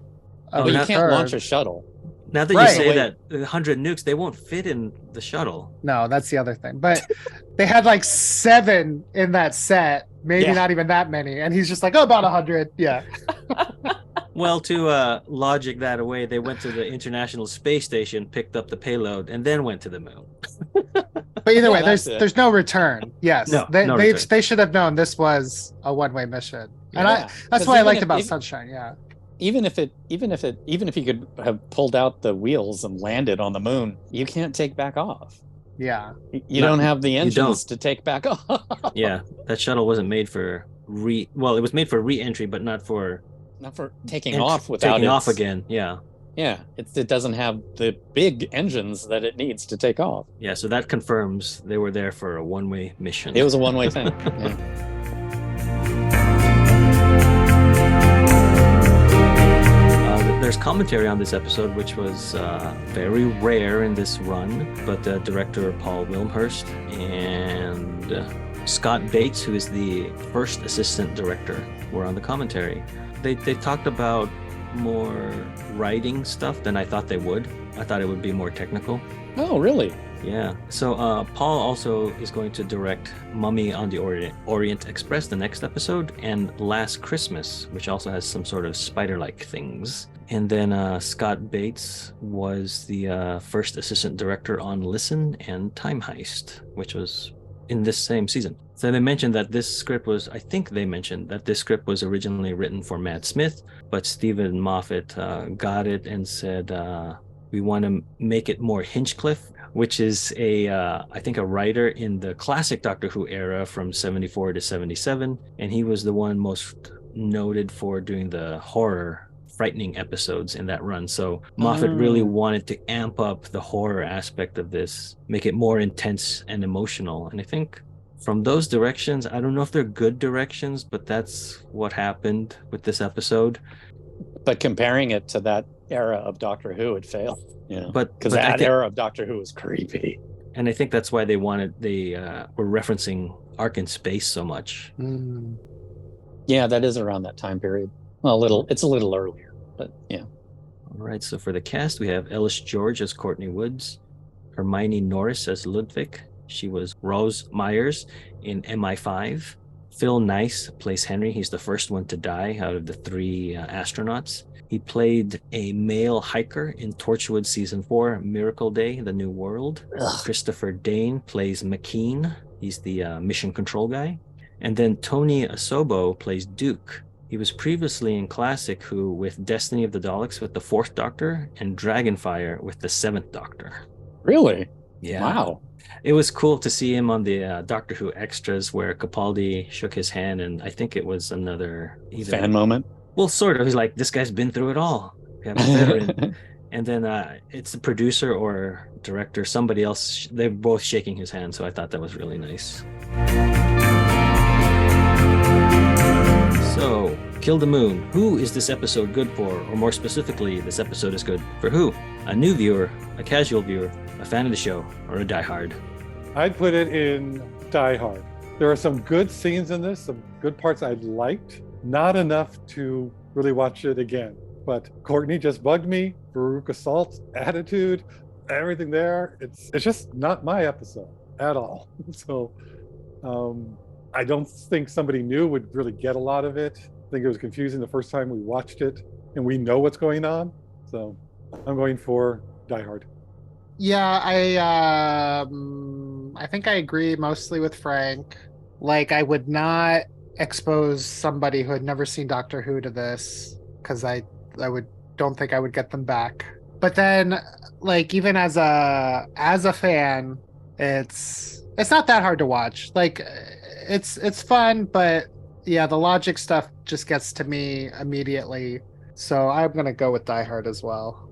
But you not- can't launch a return. shuttle. Now that you Right. say Wait. that, 100 nukes, they won't fit in the shuttle. No, that's the other thing. But they had like 7 in that set, maybe Yeah. not even that many, and he's just like, oh, about 100. Yeah. Well, to logic that away, they went to the International Space Station, picked up the payload, and then went to the moon. But either Yeah, way, that's it. there's no return. Yes, No they return. they should have known this was a one-way mission, and Yeah. that's 'Cause what I even liked if- about if- Sunshine. Yeah. Even if you could have pulled out the wheels and landed on the moon, you can't take back off. Yeah. You No, don't have the engines don't. to take back off. Yeah, that shuttle wasn't made for it was made for re-entry, but not for Not for taking off without taking off its- again. Yeah. Yeah, it doesn't have the big engines that it needs to take off. Yeah, so that confirms they were there for a one-way mission. It was a one-way thing. Yeah. There's commentary on this episode, which was very rare in this run, but director Paul Wilmhurst and Scott Bates, who is the first assistant director, were on the commentary. They talked about more writing stuff than I thought they would. I thought it would be more technical. Oh, really? Yeah. So Paul also is going to direct Mummy on the Orient Express, the next episode, and Last Christmas, which also has some sort of spider-like things. And then Scott Bates was the first assistant director on Listen and Time Heist, which was in this same season. So they mentioned that this script was, I think they mentioned that this script was originally written for Matt Smith, but Stephen Moffat got it and said, we want to make it more Hinchcliffe, which is I think a writer in the classic Doctor Who era from 74 to 77. And he was the one most noted for doing the horror frightening episodes in that run. So Moffat really wanted to amp up the horror aspect of this, make it more intense and emotional. And I think from those directions, I don't know if they're good directions, but that's what happened with this episode. But comparing it to that era of Doctor Who, it failed. Yeah, But because I that think- era of Doctor Who was creepy. And I think that's why they were referencing Ark in Space so much. Mm. Yeah, that is around that time period. Well, it's a little earlier, but yeah. All right, so for the cast, we have Ellis George as Courtney Woods, Hermione Norris as Ludwig. She was Rose Myers in MI5. Phil Nice plays Henry. He's the first one to die out of the 3 astronauts. He played a male hiker in Torchwood Season 4, Miracle Day, The New World. Ugh. Christopher Dane plays McKean. He's the mission control guy. And then Tony Asobo plays Duke. He was previously in Classic Who with Destiny of the Daleks with the 4th Doctor and Dragonfire with the 7th Doctor. Really? Yeah. Wow. It was cool to see him on the Doctor Who extras where Capaldi shook his hand, and I think it was another Fan moment. Well, sort of. He's like, this guy's been through it all. We have a veteran. And then it's the producer or director, somebody else. They're both shaking his hand, so I thought that was really nice. So, Kill the Moon. Who is this episode good for? Or more specifically, this episode is good for who? A new viewer, a casual viewer, a fan of the show, or a diehard? I'd put it in Die Hard. There are some good scenes in this, some good parts I liked. Not enough to really watch it again. But Courtney just bugged me. Veruca Salt's attitude, everything there. It's just not my episode at all. So I don't think somebody new would really get a lot of it. I think it was confusing the first time we watched it, and we know what's going on. So I'm going for Die Hard. Yeah, I think I agree mostly with Frank. Like, I would not expose somebody who had never seen Doctor Who to this because I would don't think I would get them back. But then, like, even as a fan, it's not that hard to watch. Like, it's fun, but yeah, the logic stuff just gets to me immediately. So I'm gonna go with Die Hard as well.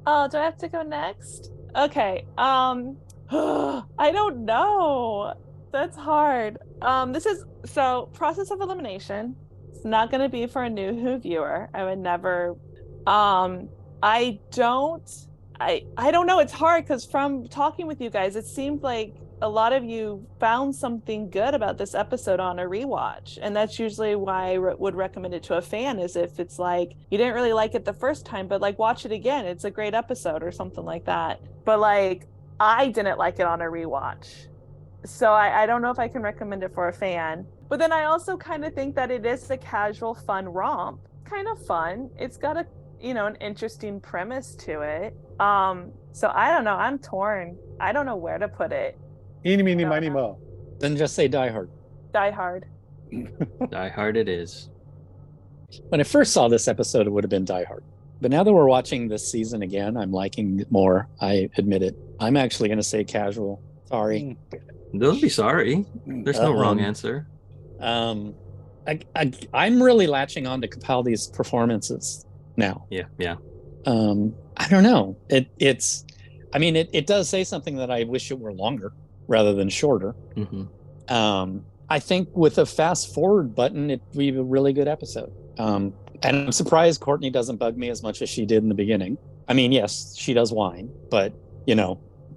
Oh, do I have to go next? Okay. I don't know. That's hard. This is so process of elimination. It's not going to be for a new Who viewer. I would never. I don't. I don't know. It's hard because from talking with you guys, it seemed like a lot of you found something good about this episode on a rewatch, and that's usually why I would recommend it to a fan. Is if it's like you didn't really like it the first time, but like watch it again. It's a great episode or something like that. But like I didn't like it on a rewatch. So I don't know if I can recommend it for a fan. But then I also kind of think that it is a casual, fun romp. Kind of fun. It's got an interesting premise to it. So I don't know. I'm torn. I don't know where to put it. Eeny, meeny, miny, mo. Then just say Die Hard. Die Hard. Die Hard it is. When I first saw this episode, it would have been Die Hard. But now that we're watching this season again, I'm liking it more. I admit it. I'm actually going to say casual. Sorry. Don't be sorry. There's no wrong answer. I'm really latching on to Capaldi's performances now. Yeah. I don't know. It does say something that I wish it were longer rather than shorter. Mm-hmm. I think with a fast forward button, it'd be a really good episode. And I'm surprised Courtney doesn't bug me as much as she did in the beginning. I mean, yes, she does whine, but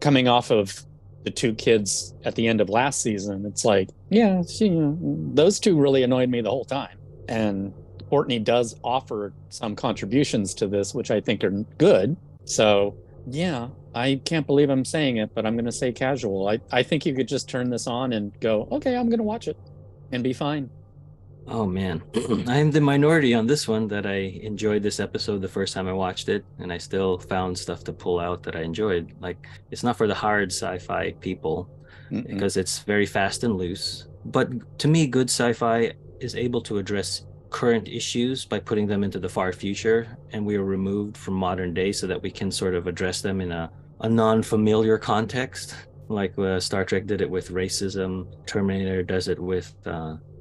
coming off of the two kids at the end of last season, it's like, yeah, those two really annoyed me the whole time. And Courtney does offer some contributions to this, which I think are good. So yeah, I can't believe I'm saying it, but I'm going to say casual. I think you could just turn this on and go, okay, I'm going to watch it and be fine. Oh man, I'm the minority on this one that I enjoyed this episode the first time I watched it, and I still found stuff to pull out that I enjoyed. Like, it's not for the hard sci-fi people because it's very fast and loose. But to me, good sci-fi is able to address current issues by putting them into the far future, and we are removed from modern day so that we can sort of address them in a non-familiar context. Like Star Trek did it with racism, Terminator does it with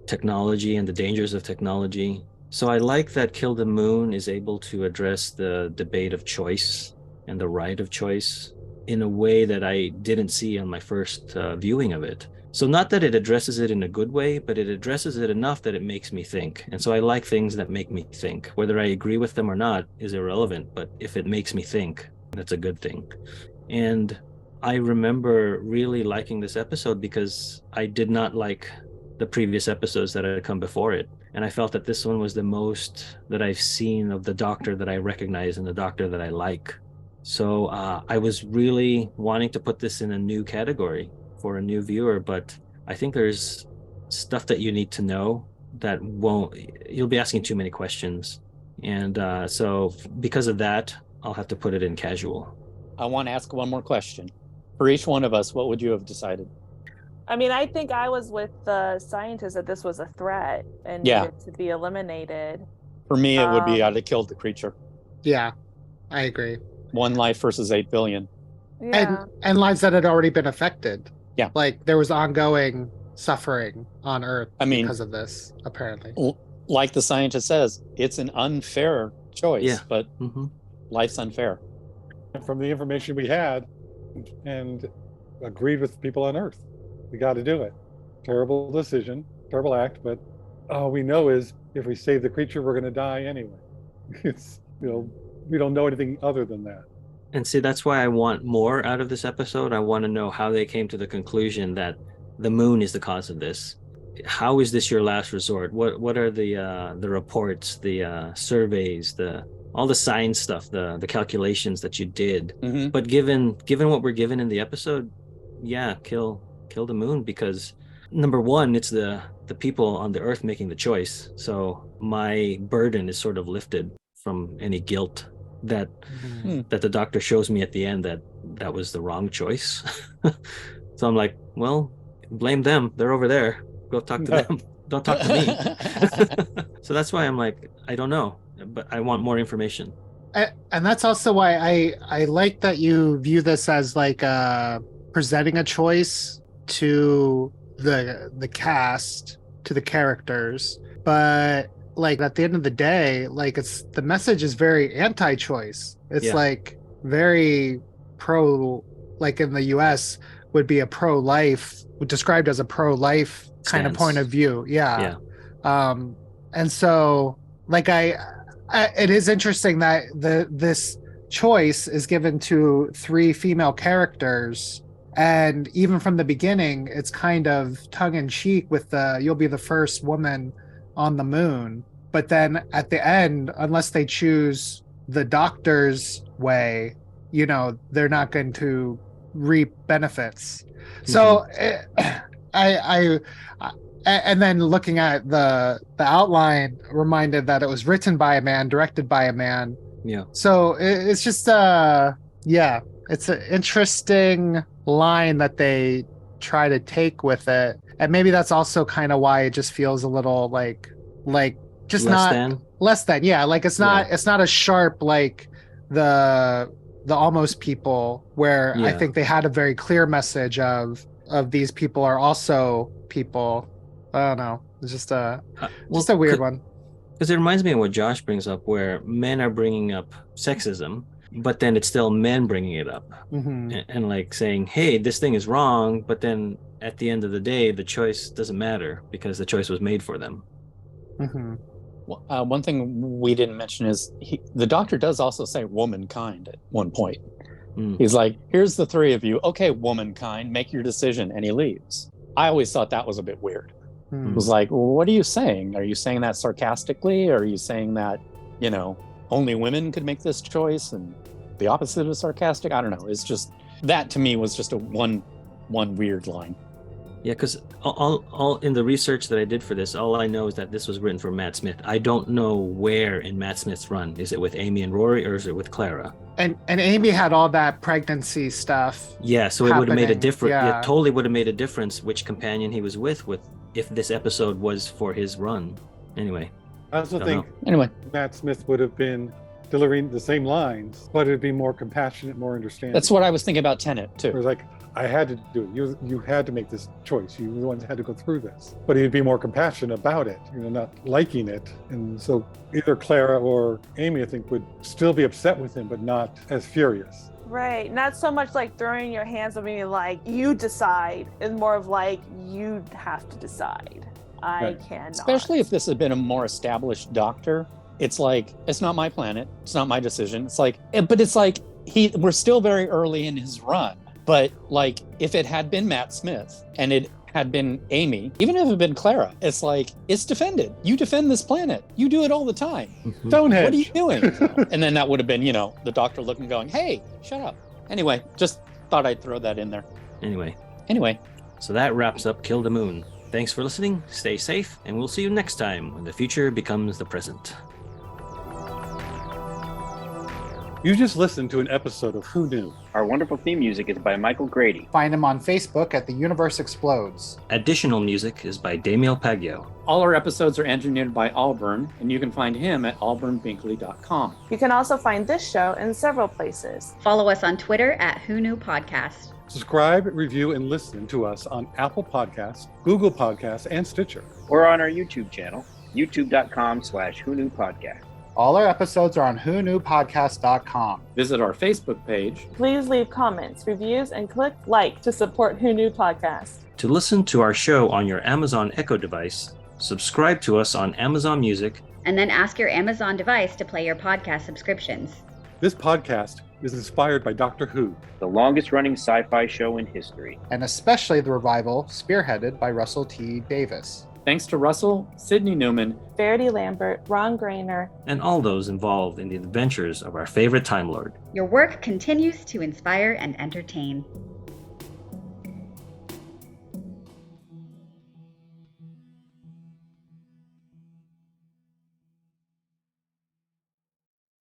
technology and the dangers of technology. So I like that Kill the Moon is able to address the debate of choice and the right of choice in a way that I didn't see on my first viewing of it. So not that it addresses it in a good way, but it addresses it enough that it makes me think. And so I like things that make me think. Whether I agree with them or not is irrelevant, but if it makes me think, that's a good thing. And I remember really liking this episode because I did not like the previous episodes that had come before it. And I felt that this one was the most that I've seen of the Doctor that I recognize and the Doctor that I like. So I was really wanting to put this in a new category for a new viewer, but I think there's stuff that you need to know that you'll be asking too many questions. And so because of that, I'll have to put it in casual. I want to ask one more question. For each one of us, what would you have decided? I mean, I think I was with the scientist that this was a threat and needed to be eliminated. For me, it would be I'd have killed the creature. Yeah, I agree. One life versus 8 billion. Yeah. And lives that had already been affected. Yeah. Like there was ongoing suffering on Earth because of this, apparently. Like the scientist says, it's an unfair choice, but life's unfair. And from the information we had and agreed with people on Earth, we got to do it. Terrible decision, terrible act, but all we know is if we save the creature, we're going to die anyway. It's, we don't know anything other than that. And see, that's why I want more out of this episode. I want to know how they came to the conclusion that the moon is the cause of this. How is this your last resort? What are the reports, the surveys, all the science stuff, the calculations that you did? But given what we're given in the episode, yeah, kill the moon, because number one, it's the people on the Earth making the choice. So my burden is sort of lifted from any guilt. that that the doctor shows me at the end that was the wrong choice. So I'm like, well, blame them. They're over there. Go talk to them. Don't talk to me. So that's why I'm like, I don't know, but I want more information. And that's also why I like that you view this as like presenting a choice to the cast, to the characters, but like at the end of the day, like the message is very anti-choice. It's like very pro, like in the US would be a pro-life, described as a pro-life kind of point of view. And so like it is interesting that this choice is given to 3 female characters, and even from the beginning it's kind of tongue-in-cheek with you'll be the first woman on the moon, but then at the end, unless they choose the doctor's way, you know, they're not going to reap benefits. So I and then looking at the outline, reminded that it was written by a man, directed by a man. So it's just it's an interesting line that they try to take with it, and maybe that's also kind of why it just feels a little like just less than like it's not as sharp like the Almost People, where I think they had a very clear message of these people are also people. I don't know. It's just a weird one. Because it reminds me of what Josh brings up, where men are bringing up sexism, but then it's still men bringing it up and like saying, hey, this thing is wrong. But then at the end of the day, the choice doesn't matter because the choice was made for them. One thing we didn't mention is the doctor does also say womankind at one point. He's like, here's the 3 of you. Okay, womankind, make your decision. And he leaves. I always thought that was a bit weird. It was like, well, what are you saying? Are you saying that sarcastically? Or are you saying that, you know, only women could make this choice and the opposite of sarcastic? I don't know. It's just, that to me was just a one weird line. Yeah, because all in the research that I did for this, all I know is that this was written for Matt Smith. I don't know where in Matt Smith's run. Is it with Amy and Rory, or is it with Clara? And Amy had all that pregnancy stuff. Yeah, so it would have made a difference. Yeah, totally would have made a difference which companion he was with if this episode was for his run. Anyway. I also think Matt Smith would have been delivering the same lines, but it'd be more compassionate, more understanding. That's what I was thinking about Tenet too. It was like, I had to do it. You had to make this choice. You were the ones that had to go through this. But he'd be more compassionate about it, you know, not liking it. And so either Clara or Amy, I think, would still be upset with him, but not as furious. Right. Not so much like throwing your hands up and being like, you decide. It's more of like, you have to decide. I cannot. Especially if this had been a more established doctor. It's like, it's not my planet. It's not my decision. It's like, but it's like, we're still very early in his run. But like, if it had been Matt Smith and it had been Amy, even if it had been Clara, it's like, it's defended. You defend this planet. You do it all the time. Stonehenge. What are you doing? And then that would have been, you know, the doctor looking, going, hey, shut up. Anyway, just thought I'd throw that in there. Anyway. So that wraps up Kill the Moon. Thanks for listening. Stay safe, and we'll see you next time when the future becomes the present. You just listened to an episode of Who Knew? Our wonderful theme music is by Michael Grady. Find him on Facebook at The Universe Explodes. Additional music is by Damiel Paggio. All our episodes are engineered by Auburn, and you can find him at auburnbinkley.com. You can also find this show in several places. Follow us on Twitter at Who Knew Podcast. Subscribe, review, and listen to us on Apple Podcasts, Google Podcasts, and Stitcher. Or on our YouTube channel, youtube.com/WhoKnewPodcast. All our episodes are on whoknewpodcast.com. Visit our Facebook page. Please leave comments, reviews, and click like to support Who Knew Podcast. To listen to our show on your Amazon Echo device, subscribe to us on Amazon Music, and then ask your Amazon device to play your podcast subscriptions. This podcast is inspired by Doctor Who, the longest-running sci-fi show in history, and especially the revival spearheaded by Russell T. Davis. Thanks to Russell, Sidney Newman, Verity Lambert, Ron Grainer, and all those involved in the adventures of our favorite Time Lord. Your work continues to inspire and entertain.